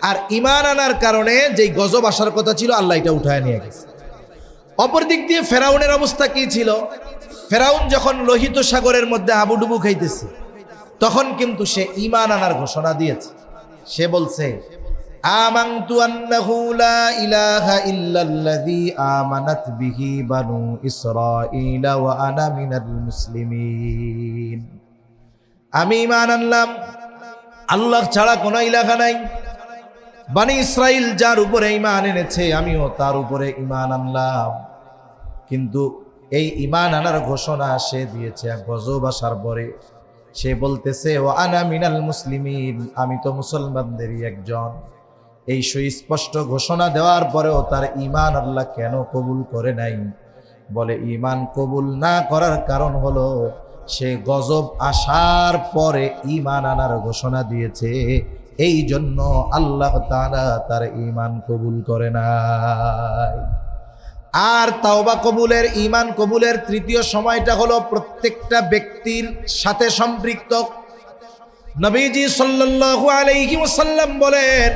আর ঈমান আনার কারণে যেই গজব আসার কথা ছিল আল্লাহ এটা উঠায় নিয়ে গেছে। অপর দিক দিয়ে ফেরাউনের অবস্থা কি ছিল? ফেরাউন যখন লোহিত সাগরের মধ্যে হাবুডুবু খাইতেছে, তখন কিন্তু সে ঈমান আনার ঘোষণা দিয়েছে। সে বলছে আমানতু আন্নাহু লা ইলাহা ইল্লাল্লাযী আমানাত বিহি বানু ইসরাঈলা ওয়া আনা মিনাল মুসলিমিন। আমি ঈমান আনলাম আল্লাহ ছাড়া কোনো ইলাহা নাই। বনি ইসরাইল যার উপরে ঈমান এনেছে আমিও তার উপরে ঈমান আনলাম। কিন্তু এই ঈমান আনার ঘোষণা সে দিয়েছে গজব আসার পরে। সে বলতেছে ওয়া আনা মিনাল মুসলিমিন, আমি তো মুসলমানদেরই একজন। এই সুস্পষ্ট ঘোষণা দেওয়ার পরেও তার ঈমান আল্লাহ কেন কবুল করে নাই? বলে ঈমান কবুল না করার কারণ হলো সে গজব আসার পরে ঈমান আনার ঘোষণা দিয়েছে, এই জন্য আল্লাহ তাআলা তার ঈমান কবুল করে নাই। আর তাওবা কবুলের, ঈমান কবুলের তৃতীয় সময়টা হলো প্রত্যেকটা ব্যক্তির সাথে সম্পৃক্ত। নবীজি সাল্লাল্লাহু আলাইহি ওয়াসাল্লাম বলেন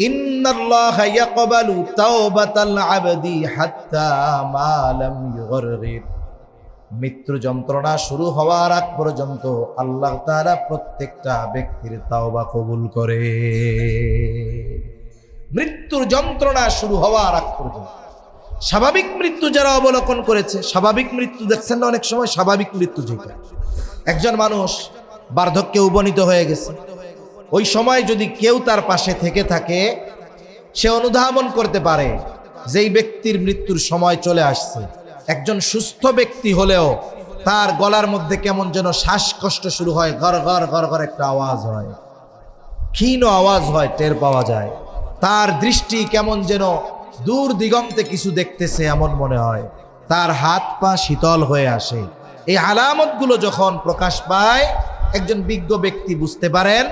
ইন্নাল্লাহা ইয়াকবালু তাওবাতাল আবদি হাত্তা মা লাম ইউগররির। মৃত্যু যন্ত্রণা শুরু হওয়ার আগ পর্যন্ত আল্লাহ তাআলা প্রত্যেকটা ব্যক্তির তাওবা কবুল করে। মৃত্যুর যন্ত্রণা শুরু হওয়ার আগ পর্যন্ত। স্বাভাবিক মৃত্যু যারা অবলোকন করেছে, স্বাভাবিক মৃত্যু দেখছেন না, অনেক সময় স্বাভাবিক মৃত্যু যেটা, একজন মানুষ বার্ধক্যে উপনীত হয়ে গেছে, ওই সময় যদি কেউ তার পাশে থেকে থাকে সে অনুধাবন করতে পারে যেই ব্যক্তির মৃত্যুর সময় চলে আসছে। একজন সুস্থ ব্যক্তি হলেও তার গলার মধ্যে কেমন যেন শ্বাসকষ্ট শুরু হয়, গর গর গর গর একটা আওয়াজ হয়, ক্ষীণ আওয়াজ হয়, টের পাওয়া যায়। তার দৃষ্টি কেমন যেন দূর দিগন্তে কিছু দেখতেছে এমন মনে হয়, তার হাত পা শীতল হয়ে আসে। এই আলামতগুলো যখন প্রকাশ পায় একজন বিজ্ঞ ব্যক্তি বুঝতে পারেন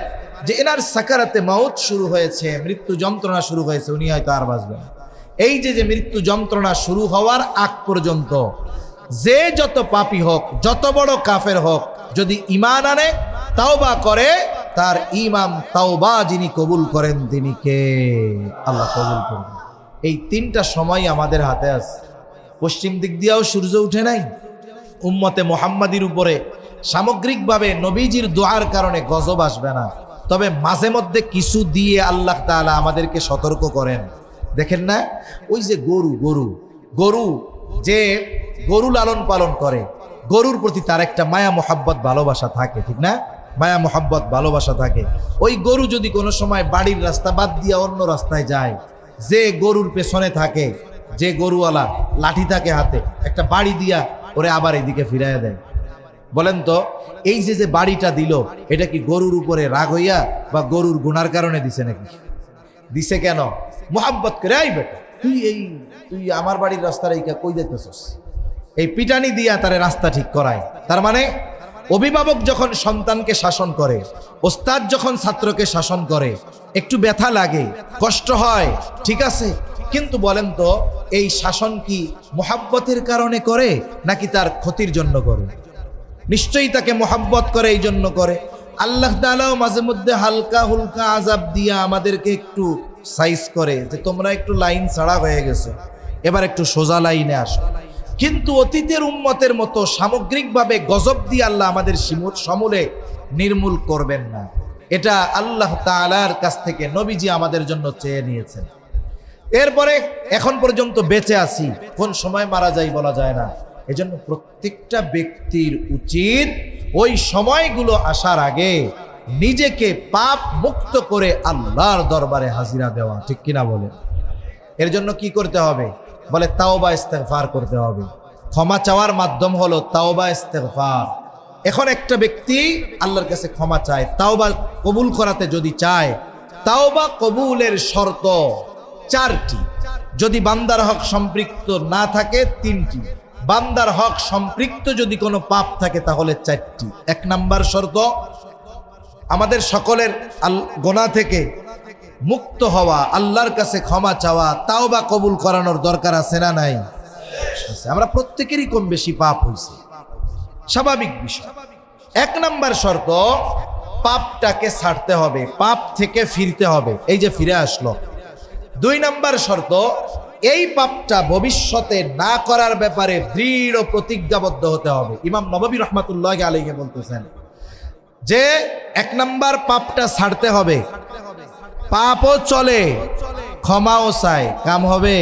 যে এনার সাকারাতে মাউত শুরু হয়েছে, মৃত্যু যন্ত্রণা শুরু হয়েছে, উনি হয়তো আর বাঁচবেন না। এই যে মৃত্যু যন্ত্রণা শুরু হওয়ার আগ পর্যন্ত যে যত পাপী হোক, যত বড় কাফের হোক, যদি ঈমান আনে, তাওবা করে, তার ঈমান তাওবা যিনি কবুল করেন তিনি কে? আল্লাহ কবুল করেন। এই তিনটা সময় আমাদের হাতে আছে। পশ্চিম দিক দিয়েও সূর্য উঠে নাই। উম্মতে মুহাম্মাদির উপরে সামগ্রিকভাবে নবীজির দোয়ার কারণে গজব আসবে না, তবে মাঝে মধ্যে কিছু দিয়ে আল্লাহ তাআলা আমাদেরকে সতর্ক করেন। দেখেন না, ওই যে গরু যে গরু লালন পালন করে, গরুর প্রতি তার একটা মায়া মোহাব্বত ভালোবাসা থাকে, ঠিক না? মায়া মোহাব্বত ভালোবাসা থাকে। ওই গরু যদি কোনো সময় বাড়ির রাস্তা বাদ দিয়ে অন্য রাস্তায় যায়, যে গরুর পেছনে থাকে, যে গরুওয়ালা লাঠি থাকে হাতে, একটা বাড়ি দিয়া ওরে আবার এদিকে ফিরাইয়া দেয়। বলেন তো, এই যে বাড়িটা দিল, এটা কি গরুর উপরে রাগ হইয়া বা গরুর গুনার কারণে দিছে নাকি? দিছে কেন? মোহাব্বত করে। এই বেটা, তুই আমার বাড়ির রাস্তার এইটা কই যাইতেছস? এই পিটানি দিয়া তারে রাস্তা ঠিক করায়। তার মানে অভিভাবক যখন সন্তানকে শাসন করে, ওস্তাদ যখন ছাত্রকে শাসন করে, একটু ব্যথা লাগে, কষ্ট হয়, ঠিক আছে, কিন্তু বলেন তো এই শাসন কি মোহাব্বতের কারণে করে নাকি তার ক্ষতির জন্য করে? নিশ্চয়ই তাকে মোহাব্বত করে, এই জন্য করে। আল্লাহ তাআলাও মাঝে মধ্যে হালকা হুলকা আযাব দিয়া আমাদেরকে একটু সাইজ করে যে তোমরা একটু লাইন ছাড়া হয়ে গেছো, এবার একটু সোজা লাইনে আসো। কিন্তু অতীতের উম্মতের মতো সামগ্রিকভাবে গজব দিয়ে আল্লাহ আমাদের সমূলে নির্মূল করবেন না। এটা আল্লাহ তাআলার কাছ থেকে নবীজি আমাদের জন্য চেয়ে নিয়েছেন। এরপরে এখন পর্যন্ত বেঁচে আছি, কোন সময় মারা যাই বলা যায় না। এজন্য প্রত্যেকটা ব্যক্তির উচিত ওই সময়গুলো আসার আগে নিজেকে পাপ মুক্ত করে আল্লাহর দরবারে হাজিরা দেওয়া, ঠিক কিনা বলে? এর জন্য কি করতে হবে? বলে তাওবা ইস্তেগফার করতে হবে। ক্ষমা চাওয়ার মাধ্যম হলো তাওবা ইস্তেগফার। এখন একটা ব্যক্তি আল্লাহর কাছে ক্ষমা চায়, তাওবা কবুল করাতে যদি চায়, তাওবা কবুলের শর্ত 4টি, যদি বান্দার হক সম্পৃক্ত না থাকে 3টি, বান্দার হক সম্পৃক্ত যদি কোনো পাপ থাকে তাহলে 4টি। 1 নাম্বার শর্ত, আমাদের সকলের গুনাহ থেকে মুক্ত হওয়া, আল্লাহর কাছে ক্ষমা চাওয়া, তাওবা কবুল করানোর দরকার আছে না নাই? আমরা প্রত্যেকেরই কম বেশি পাপ হয়েছে, স্বাভাবিক বিষয়। 1 নাম্বার শর্ত, পাপটাকে ছাড়তে হবে, পাপ থেকে ফিরতে হবে, এই যে ফিরে আসলো। 2 নাম্বার শর্ত, এই পাপটা ভবিষ্যতে না করার ব্যাপারে দৃঢ় প্রতিজ্ঞাবদ্ধ হতে হবে। ইমাম নববী রাহমাতুল্লাহি আলাইহি বলতেছেন যে 1 নাম্বার পাপটা ছাড়তে হবে, পাপও চলে, ক্ষমাও চায়, কাম হবে।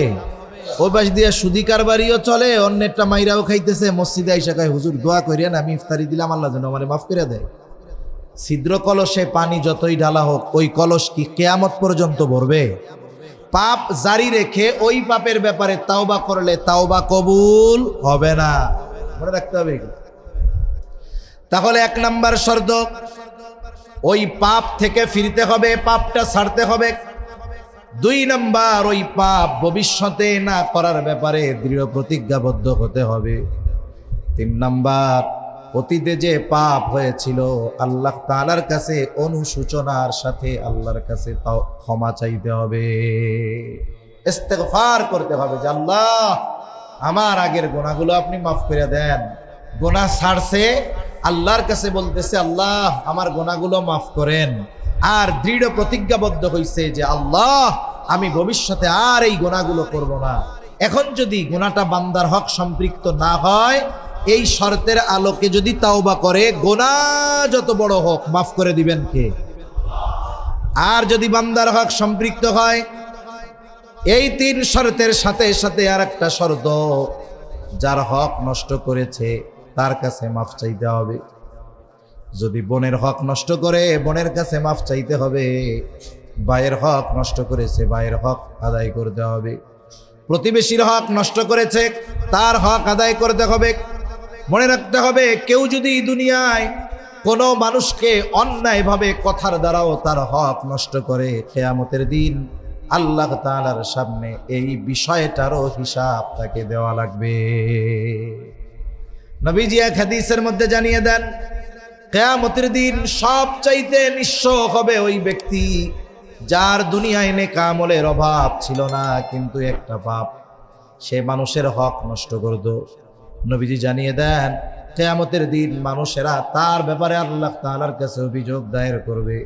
ওই পাশ দিয়ে সুদি কারবারিও চলে, অন্যেরটা মাইরাও খাইতেছে, মসজিদে আইসা কয় হুজুর দোয়া করিয়েন, আমি ইফতারি দিলাম, আল্লাহ যেন আমারে মাফ করে দেয়। ছিদ্র কলসে পানি যতই ঢালা হোক, ওই কলস কি কিয়ামত পর্যন্ত ভরবে? পাপ জারি রেখে ওই পাপের ব্যাপারে তাওবা করলে তাওবা কবুল হবে না, মনে রাখতে হবে। তাহলে 1 নাম্বার শর্ত, ওই পাপ থেকে ফিরতে হবে, পাপটা ছাড়তে হবে। 2 নাম্বার, ওই পাপ ভবিষ্যতে না করার ব্যাপারে দৃঢ় প্রতিজ্ঞাবদ্ধ হতে হবে। 3 নাম্বার, অতীতে যে পাপ হয়েছিল আল্লাহ তাআলার কাছে অনুশোচনার সাথে আল্লাহর কাছে তাও ক্ষমা চাইতে হবে, ইস্তেগফার করতে হবে যে আল্লাহ আমার আগের গুনাহগুলো আপনি মাফ করে দেন। গুনাহ ছাড়ছে, আল্লাহর কাছে বলতেছে আল্লাহ আমার গুনাহগুলো মাফ করেন, আর দৃঢ় প্রতিজ্ঞাবদ্ধ হইছে যে আল্লাহ আমি ভবিষ্যতে আর এই গুনাহগুলো করব না। এখন যদি গুনাহটা বান্দার হক সম্পৃক্ত না হয়, এই শর্তের আলোকে যদি তাওবা করে, গুনাহ যত বড় হোক মাফ করে দিবেন কে? আর যদি বান্দার হক সম্পৃক্ত হয়, এই 3 শর্তের সাথে সাথে আর একটা শর্ত, যার হক নষ্ট করেছে তার কাছে মাফ চাইতে হবে। যদি বোনের হক নষ্ট করে, বোনের কাছে মাফ চাইতে হবে। ভাইয়ের হক নষ্ট করেছে, ভাইয়ের হক আদায় করতে হবে। প্রতিবেশীর হক নষ্ট করেছে, তার হক আদায় করতে হবে। মনে রাখতে হবে, কেউ যদি দুনিয়ায় কোনো মানুষকে অন্যায়ভাবে কথার দ্বারাও তার হক নষ্ট করে, কিয়ামতের দিন আল্লাহ তাআলার সামনে এই বিষয়টারও হিসাব তাকে দেওয়া লাগবে। নবীজি এক হাদিসের মধ্যে জানিয়ে দেন, কিয়ামতের দিন সবচাইতে নিঃস্ব হবে ওই ব্যক্তি যার দুনিয়ায় নেক আমলের অভাব ছিল না, কিন্তু একটা পাপ, সে মানুষের হক নষ্ট করত। নবীজি জানিয়ে দেন, কিয়ামতের দিন মানুষেরা তার ব্যাপারে আল্লাহ তাআলার কাছে অভিযোগ দায়ের করবে।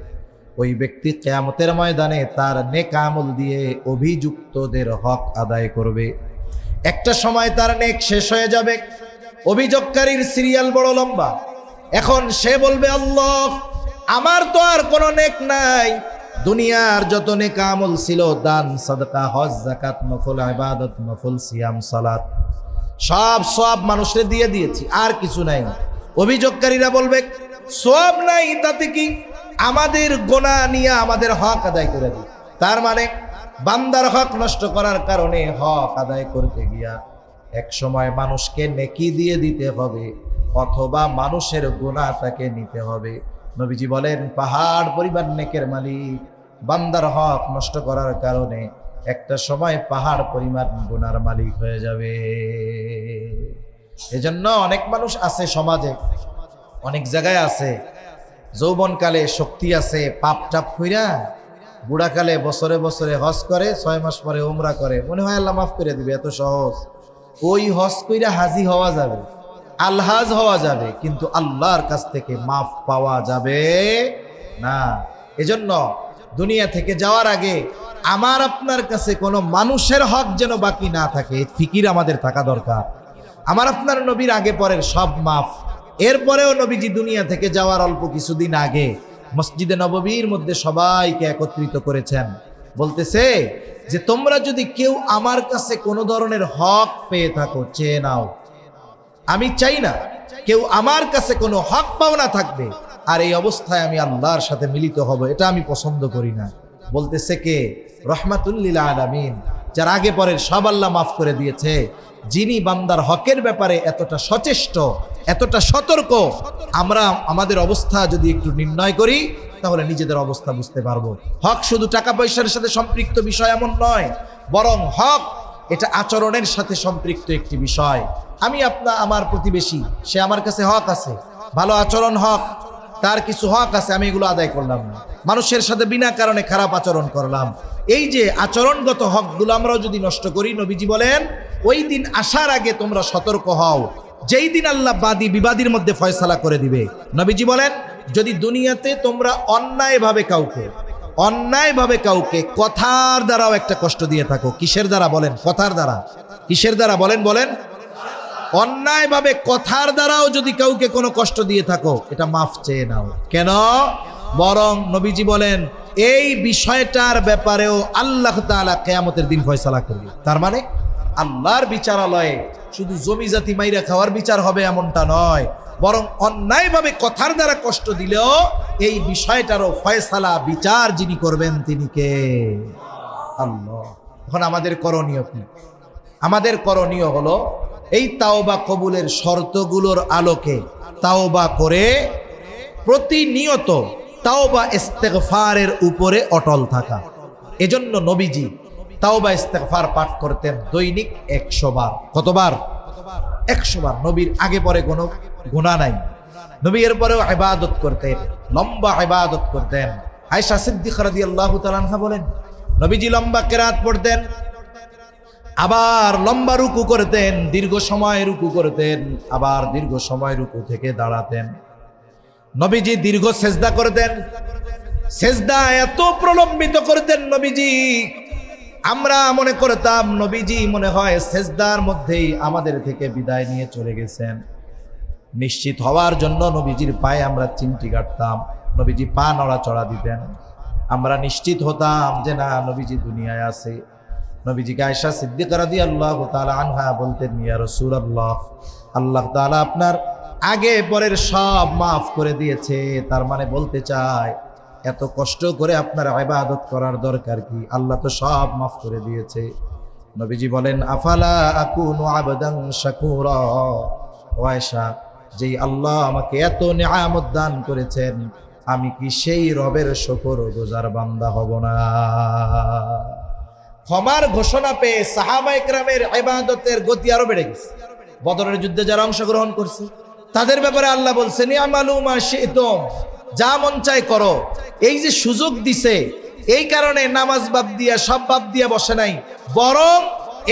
ওই ব্যক্তি কিয়ামতের ময়দানে তার নেক আমল দিয়ে অভিযুক্তদের হক আদায় করবে। একটা সময় তার নেক শেষ হয়ে যাবে, অভিযোগকারীর সিরিয়াল বড় লম্বা। এখন সে বলবে আল্লাহ আমার তো আর কোনো নেক নাই, দুনিয়ার যত নেক আমল ছিল, দান সাদকা হজ যাকাত নফল ইবাদত নফল সিয়াম সালাত, সব সওয়াব মানুষকে দিয়ে দিয়েছি, আর কিছু নাই। অভিযোগকারীরা বলবে সওয়াব নাই, তাতে কি, আমাদের গুনাহ নিয়ে আমাদের হক আদায় করে দিই। তার মানে বান্দার হক নষ্ট করার কারণে হক আদায় করতে গিয়া এক সময় মানুষকে নেকি দিয়ে দিতে হবে, অথবা মানুষের গুনাহ তাকে নিতে হবে। নবীজি বলেন, পাহাড় পরিমাণ নেকের মালিক বান্দার হক নষ্ট করার কারণে একটা সময় পাহাড় পরিমাণ গুনার মালিক হয়ে যাবে। এজন্য অনেক মানুষ আছে সমাজে, অনেক জায়গায় আছে, যৌবনকালে শক্তি আছে, পাপ টাপ কইরা বুড়াকালে বছরে বছরে হজ করে, 6 মাস পরে উমরা করে, মনে হয় আল্লাহ মাফ করে দিবে, এত সহজ। ওই হজ কইরা হাজি হওয়া যাবে, আলহাজ হওয়া যাবে, কিন্তু আল্লাহর কাছ থেকে মাফ পাওয়া যাবে না। এজন্য দুনিয়া থেকে যাওয়ার আগে আমার আপনার কাছে কোনো মানুষের হক যেন বাকি না থাকে, ফিকির আমাদের থাকা দরকার। আমার আপনার নবীর আগে পরের সব মাফ। এরপরেও নবীজি দুনিয়া থেকে যাওয়ার অল্প কিছুদিন আগে মসজিদে নববীর মধ্যে সবাইকে একত্রিত করেছেন, বলতেছে যে তোমরা যদি কেউ আমার কাছে কোনো ধরনের হক পেয়ে থাকো চেয়ে নাও। আমি চাই না কেউ আমার কাছে কোনো হক পাওনা থাকবে আর এই অবস্থায় আমি আল্লাহর সাথে মিলিত হব, এটা আমি পছন্দ করি না। বলতেছে কে? রহমাতুল লিল আলামিন, যার আগে পরের সব আল্লাহ মাফ করে দিয়েছে, যিনি বান্দার হকের ব্যাপারে এতটা সচেষ্ট, এতটা সতর্ক। আমরা আমাদের অবস্থা যদি একটু নির্ণয় করি তাহলে নিজেদের অবস্থা বুঝতে পারবো। হক শুধু টাকা পয়সার সাথে সম্পৃক্ত বিষয় এমন নয়, বরং হক এটা আচরণের সাথে সম্পৃক্ত একটি বিষয়। আমি আমার প্রতিবেশী, সে আমার কাছে হক আছে, ভালো আচরণ হক, তার কিছু হক আছে, আমি এগুলো আদায় করলাম না, মানুষের সাথে বিনা কারণে খারাপ আচরণ করলাম। এই যে আচরণগত হকগুলো আমরাও যদি নষ্ট করি, নবীজি বলেন ওই দিন আসার আগে তোমরা সতর্ক হও, যেই দিন আল্লাহ বাদী বিবাদীর মধ্যে ফয়সালা করে দিবে। নবীজি বলেন যদি দুনিয়াতে তোমরা অন্যায়ভাবে কাউকে কথার দ্বারাও একটা কষ্ট দিয়ে থাকো, কিসের দ্বারা বলেন? কথার দ্বারা। কিসের দ্বারা বলেন? অন্যায়ভাবে কথার দ্বারাও যদি কাউকে কোনো কষ্ট দিয়ে থাকো, এটা মাফ চেয়ে নাও। কেন? বরং নবীজি বলেন এই বিষয়টার ব্যাপারেও আল্লাহ তাআলা কিয়ামতের দিন ফয়সালা করবে। তার মানে আল্লাহর বিচারালয়ে শুধু জমি জাতি মাইরা খাওয়ার বিচার হবে এমনটা নয়, বরং অন্যায়ভাবে কথার দ্বারা কষ্ট দিলেও এই বিষয়টারও ফয়সালা, বিচার যিনি করবেন তিনি কে? আল্লাহ। এখন আমাদের করণীয় কি? আমাদের করণীয় হলো এই তাওবা কবুলের শর্তগুলোর আলোকে তাওবা করে প্রতিনিয়ত তাওবা ইস্তেগফারের উপরে অটল থাকা। এজন্য নবীজি তাওবা ইস্তেগফার পাঠ করতেন দৈনিক 100 বার। কতবার? 100 বার। নবীর আগে পরে কোনো গুনাহ নাই। নবী এর পরেও ইবাদত করতেন, লম্বা ইবাদত করতেন। আয়েশা সিদ্দিকা রাদিয়াল্লাহু তাআলা আনহা বলেন নবীজি লম্বা কিরাত পড়তেন, আবার লম্বা রুকু করতেন, দীর্ঘ সময় রুকু করতেন, আবার দীর্ঘ সময় রুকু থেকে দাঁড়াতেন। নবীজি দীর্ঘ সেজদা করতেন, সেজদা এত প্রলম্বিত করতেন নবীজি, আমরা মনে করতাম নবীজি মনে হয় সেজদার মধ্যেই আমাদের থেকে বিদায় নিয়ে চলে গেছেন। নিশ্চিত হওয়ার জন্য নবীজির পায়ে আমরা চিমটি কাটতাম, নবীজি পা নড়াচড়া দিতেন, আমরা নিশ্চিত হতাম যে না নবীজি দুনিয়ায় আছে। নবীজিকে আয়েশা সিদ্দিকা রাদিয়াল্লাহু তাআলা আনহা বলতেন ইয়া রাসূলুল্লাহ, আল্লাহ তাআলা আপনার আগে পরের সব মাফ করে দিয়েছে, তার মানে বলতে চায় এত কষ্ট করে আপনার ইবাদত করার দরকার কি? আল্লাহ তো সব মাফ করে দিয়েছে। নবীজি বলেন আফালা আকুনু আবদান শাকুরা, ও আয়েশা, যেই আল্লাহ আমাকে এত নিয়ামত দান করেছেন, আমি কি সেই রবের শুকরগুজার বান্দা হব না? ক্ষমার ঘোষণা পেয়ে সাহাবায়ে কেরামের ইবাদতের গতি আরো বেড়ে গেছে। বদরের যুদ্ধে যারা অংশগ্রহণ করছে তাদের ব্যাপারে আল্লাহ বলছেন ইয়ামালু মা শি'তুম, যা মন চায় করো। এই যে সুযোগ দিছে, এই কারণে নামাজ বাদ দিয়া সব বাদ দিয়া বসে নাই, বরং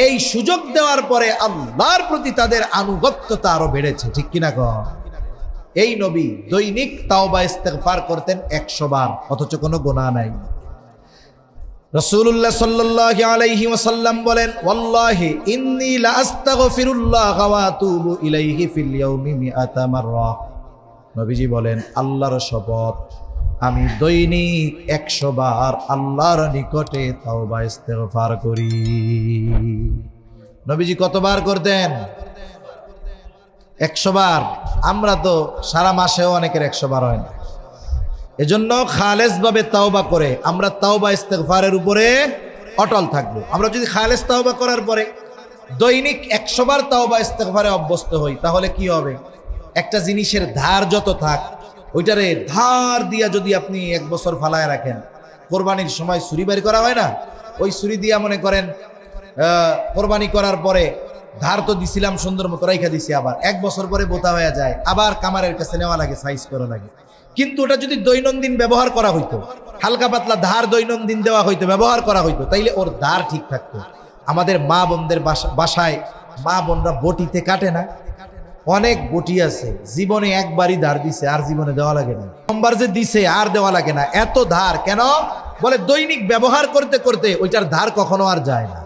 এই সুযোগ দেওয়ার পরে আল্লাহর প্রতি তাদের আনুগত্যতা আরো বেড়েছে। ঠিক কিনা কও? এই নবী দৈনিক তাওবা ইস্তেগফার করতেন 100 বার, অথচ কোনো গুনাহ নাই। রাসূলুল্লাহ সাল্লাল্লাহু আলাইহি ওয়াসাল্লাম বলেন ওয়াল্লাহি ইন্নী লা আস্তাগফিরুল্লাহ ওয়া আতুবু ইলাইহি ফিল ইয়াউমি মিআতা মাররা। নবীজি বলেন আল্লাহর শপথ, আমি দৈনিক 100 বার আল্লাহর নিকটে তাওবা ইস্তেগফার করি। নবীজি কতবার করতেন? 100 বার। আমরা তো সারা মাসেও অনেকের 100 বার হয় না। এজন্য খালেস ভাবে তাওবা করে আমরা তাওবা ইস্তেগফারের উপরে অটল থাকবো। আমরা যদি খালেস তাওবা করার পরে দৈনিক 100 বার তাওবা ইস্তেগফারে অভ্যস্ত হই, তাহলে কি হবে? একটা জিনিসের ধার যত থাক, ওইটারে ধার দিয়া যদি আপনি 1 বছর ফালায় রাখেন, কোরবানির সময় ছুরি বের করা হয় না, ওই ছুরি দিয়া মনে করেন কোরবানি করার পরে ধার তো দিছিলাম সুন্দর মতো রাইখা দিছি, আবার 1 বছর পরে বোতা হয়ে যায়, আবার কামারের কাছে নেওয়া লাগে, সাইজ করা লাগে। কিন্তু ওটা যদি দৈনন্দিন ব্যবহার করা হইতো, হালকা পাতলা ধার দৈনন্দিন দেওয়া হইতো, ব্যবহার করা হইতো, তাইলে ওর ধার ঠিক থাকতো। আমাদের মা বোনদের বাসায় মা বোনরা বটিতে কাটে না, অনেক বটি আছে, জীবনে একবারই ধার দিছে, আর জীবনে দেওয়া লাগে না। সোমবার যে দিছে আর দেওয়া লাগে না, এত ধার কেন? বলে দৈনিক ব্যবহার করতে করতে ওইটার ধার কখনো আর যায় না।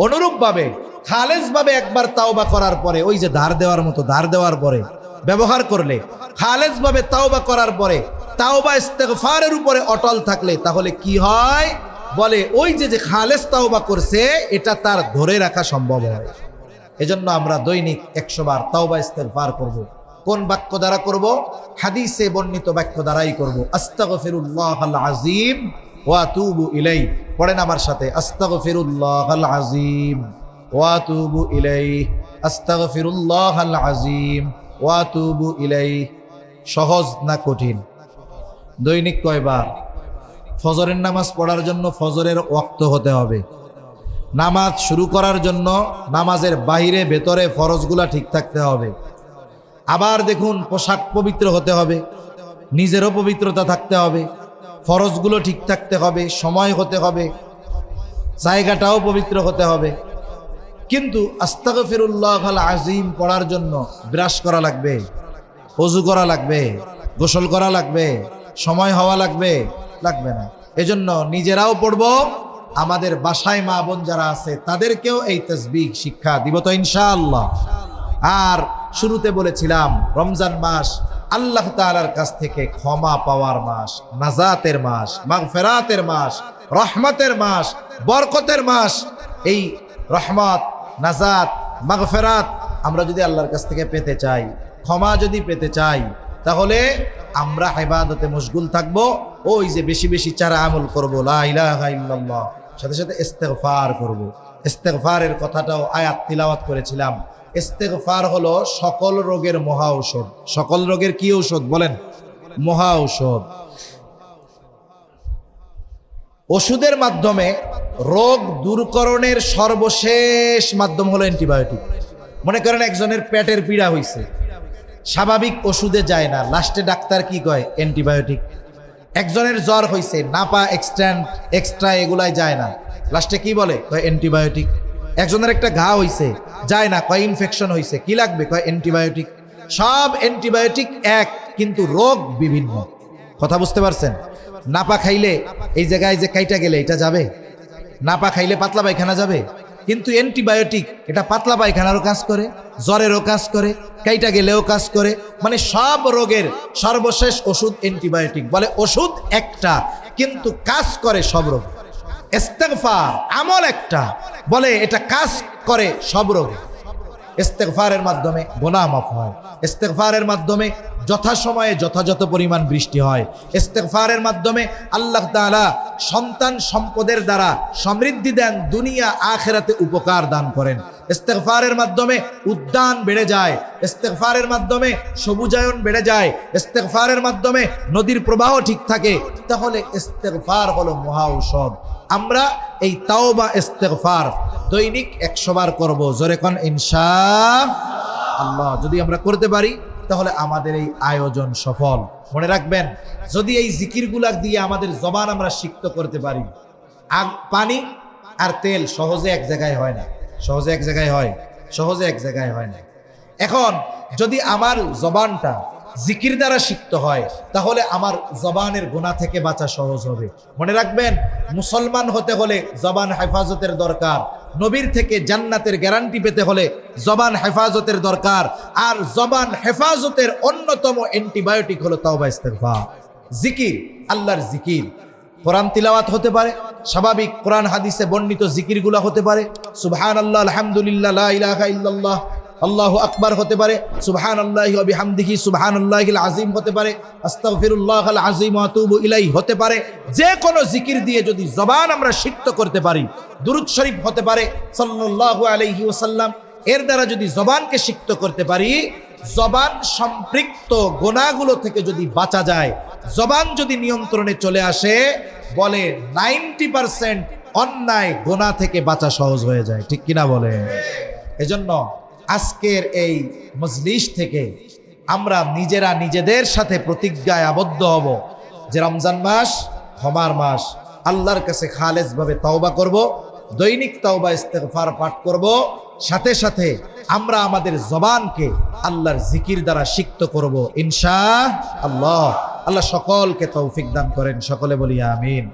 অনুরূপ ভাবে খালেজ ভাবে একবার তাওবা করার পরে, ওই যে ধার দেওয়ার মতো ধার দেওয়ার পরে ব্যবহার করলে, খালেজ ভাবে তাওবা করার পরে তাওবা ইস্তেগফারের উপরে অটল থাকলে, তাহলে কি হয়? বলে ওই যে খালেজ তাওবা করছে এটা তার ধরে রাখা সম্ভব হয়। এজন্য আমরা দৈনিক 100 বার তাওবা ইস্তেগফার করব। কোন বাক্য দ্বারা করব? হাদিসে বর্ণিত বাক্য দ্বারাই করব। আস্তাগফিরুল্লাহাল আযীম ওয়া আতুবু ইলাইহি। পড়েন আমার সাথে, আস্তাগফিরুল্লাহাল আযীম ওয়া আতুবু ইলাইহি, আস্তাগফিরুল্লাহাল আযীম ওয়া আতুবু ইলাইহি। সহজ না কঠিন? দৈনিক কয়বার? ফজরের নামাজ পড়ার জন্য ফজরের ওয়াক্ত হতে হবে। নামাজ শুরু করার জন্য নামাজের বাইরে ভেতরে ফরজগুলা ঠিক থাকতে হবে। আবার দেখুন, পোশাক পবিত্র হতে হবে, নিজেরও পবিত্রতা থাকতে হবে, ফরজগুলো ঠিক থাকতে হবে, সময় হতে হবে, জায়গাটাও পবিত্র হতে হবে। কিন্তু আস্তাগফিরুল্লাহাল আযীম পড়ার জন্য ব্রাশ করা লাগবে, ওযু করা লাগবে, গোসল করা লাগবে, সময় হওয়া লাগবে? লাগবে না। এজন্য নিজেরাও পড়বো, আমাদের বাসায় মা বোন যারা আছে তাদেরকেও এই তাসবিহ শিক্ষা দিব তো ইনশাআল্লাহ। আর শুরুতে বলেছিলাম, রমজান মাস আল্লাহ তাআলার কাছ থেকে ক্ষমা পাওয়ার মাস, নাজাতের মাস, মাগফিরাতের মাস, রহমতের মাস, বরকতের মাস। এই রহমত, নাজাত, মাগফিরাত আমরা যদি আল্লাহর কাছ থেকে পেতে চাই, ক্ষমা যদি পেতে চাই, তাহলে আমরা ইবাদতে মশগুল থাকব। ওই যে বেশি বেশি চারা আমল করব, লা ইলাহা ইল্লাল্লাহ, সাথে সাথে ইস্তেগফার করব। ইস্তেগফারের কথাটাও আয়াত তিলাওয়াত করেছিলাম। ইস্তেগফার হলো সকল রোগের মহা ঔষধ। সকল রোগের কি ঔষধ বলেন? মহা ঔষধ। ওষুধের মাধ্যমে রোগ দূরকরণের সর্বশেষ মাধ্যম হলো অ্যান্টিবায়োটিক। মনে করেন একজনের পেটের পীড়া হয়েছে, স্বাভাবিক ওষুধে যায় না, লাস্টে ডাক্তার কি কয়? অ্যান্টিবায়োটিক। একজনের জ্বর হয়েছে, নাপা এক্সট্রা এগুলাই যায় না, লাস্টে কি বলে? কয় অ্যান্টিবায়োটিক। একজনের একটা ঘা হয়েছে, যায় না, কয় ইনফেকশন হয়েছে, কি লাগবে? কয় অ্যান্টিবায়োটিক। সব অ্যান্টিবায়োটিক এক, কিন্তু রোগ বিভিন্ন। কথা বুঝতে পারছেন? নাপা খাইলে এই জায়গায় যে কাইটা গেলে এটা যাবে, নাপা খাইলে পাতলা পায়খানা যাবে, কিন্তু অ্যান্টিবায়োটিক এটা পাতলা পায়খানারও কাজ করে, জ্বরেরও কাজ করে, কাইটা গেলেও কাজ করে। মানে সব রোগের সর্বশেষ ওষুধ অ্যান্টিবায়োটিক। বলে ওষুধ একটা, কিন্তু কাজ করে সব রোগ। ইস্তেগফার আমল একটা, বলে এটা কাজ করে সব রোগে। ইস্তেগফারের মাধ্যমে গুনাহ মাফ হয়, ইস্তেগফারের মাধ্যমে যথাসময়ে যথাযথ পরিমাণ বৃষ্টি হয়, ইস্তেগফারের মাধ্যমে আল্লাহ তাআলা সন্তান সম্পদের দ্বারা সমৃদ্ধি দেন, দুনিয়া আখিরাতে উপকার দান করেন। ইস্তেগফারের মাধ্যমে উদ্যান বেড়ে যায়, ইস্তেগফারের মাধ্যমে সবুজায়ন বেড়ে যায়, ইস্তেগফারের মাধ্যমে নদীর প্রবাহ ঠিক থাকে। তাহলে ইস্তেগফার হলো মহা ঔষধ। আমরা এই তাওবা ইস্তেগফার দৈনিক 100 বার করব। জোরে কোন ইনশাআল্লাহ। যদি আমরা করতে পারি তাহলে আমাদের এই আয়োজন সফল। মনে রাখবেন, যদি এই জিকিরগুলা দিয়ে আমাদের জবান আমরা সিক্ত করতে পারি। পানি আর তেল সহজে এক জায়গায় হয় না, সহজে এক জায়গায় হয়, সহজে এক জায়গায় হয় না। এখন যদি আমার জবানটা জিকির দ্বারা সিক্ত হয়, তাহলে আমার জবানের গুনাহ থেকে বাঁচা সহজ হবে। মনে রাখবেন, মুসলমান হতে হলে জবান হেফাজতের দরকার। নবীর থেকে জান্নাতের গ্যারান্টি পেতে হলে জবান হেফাজতের দরকার। আর জবান হেফাজতের অন্যতম অ্যান্টিবায়োটিক হলো তাওবা ইস্তেগফার, জিকির, আল্লাহর জিকির। কোরআন তিলাওয়াত হতে পারে, স্বাভাবিক কোরআন হাদিসে বর্ণিত জিকিরগুলো হতে পারে। সুবহানাল্লাহ, আলহামদুলিল্লাহ, লা ইলাহা ইল্লাল্লাহ, আল্লাহু আকবার হতে পারে। সুবহানাল্লাহি ওয়া বিহামদিহি সুবহানাল্লাহিল আযীম হতে পারে। আস্তাগফিরুল্লাহাল আযীম ওয়া আতুবু ইলাইহি হতে পারে। যে কোনো জিকির দিয়ে যদি জবান আমরা সিক্ত করতে পারি, দুরূদ শরীফ হতে পারে সাল্লাল্লাহু আলাইহি ওয়াসাল্লাম, এর দ্বারা যদি জবানকে সিক্ত করতে পারি, জবান সম্পৃক্ত গুনাহগুলো থেকে যদি বাঁচা যায়, জবান যদি নিয়ন্ত্রণে চলে আসে, বলে 90% অন্যায় গুনাহ থেকে বাঁচা সহজ হয়ে যায়। ঠিক কিনা বলে? এজন্য আজকের এই মজলিস থেকে আমরা নিজেরা নিজেদের সাথে প্রতিজ্ঞায় আবদ্ধ হব যে রমজান মাস ক্ষমার মাস, আল্লাহর কাছে খালেস ভাবে তওবা করব, দৈনিক তওবা ইস্তেগফার পাঠ করব, সাথে সাথে আমরা আমাদের জবানকে আল্লাহর জিকির দ্বারা সিক্ত করব ইনশাআল্লাহ। আল্লাহ সকলকে তৌফিক দান করেন, সকলে বলি আমিন।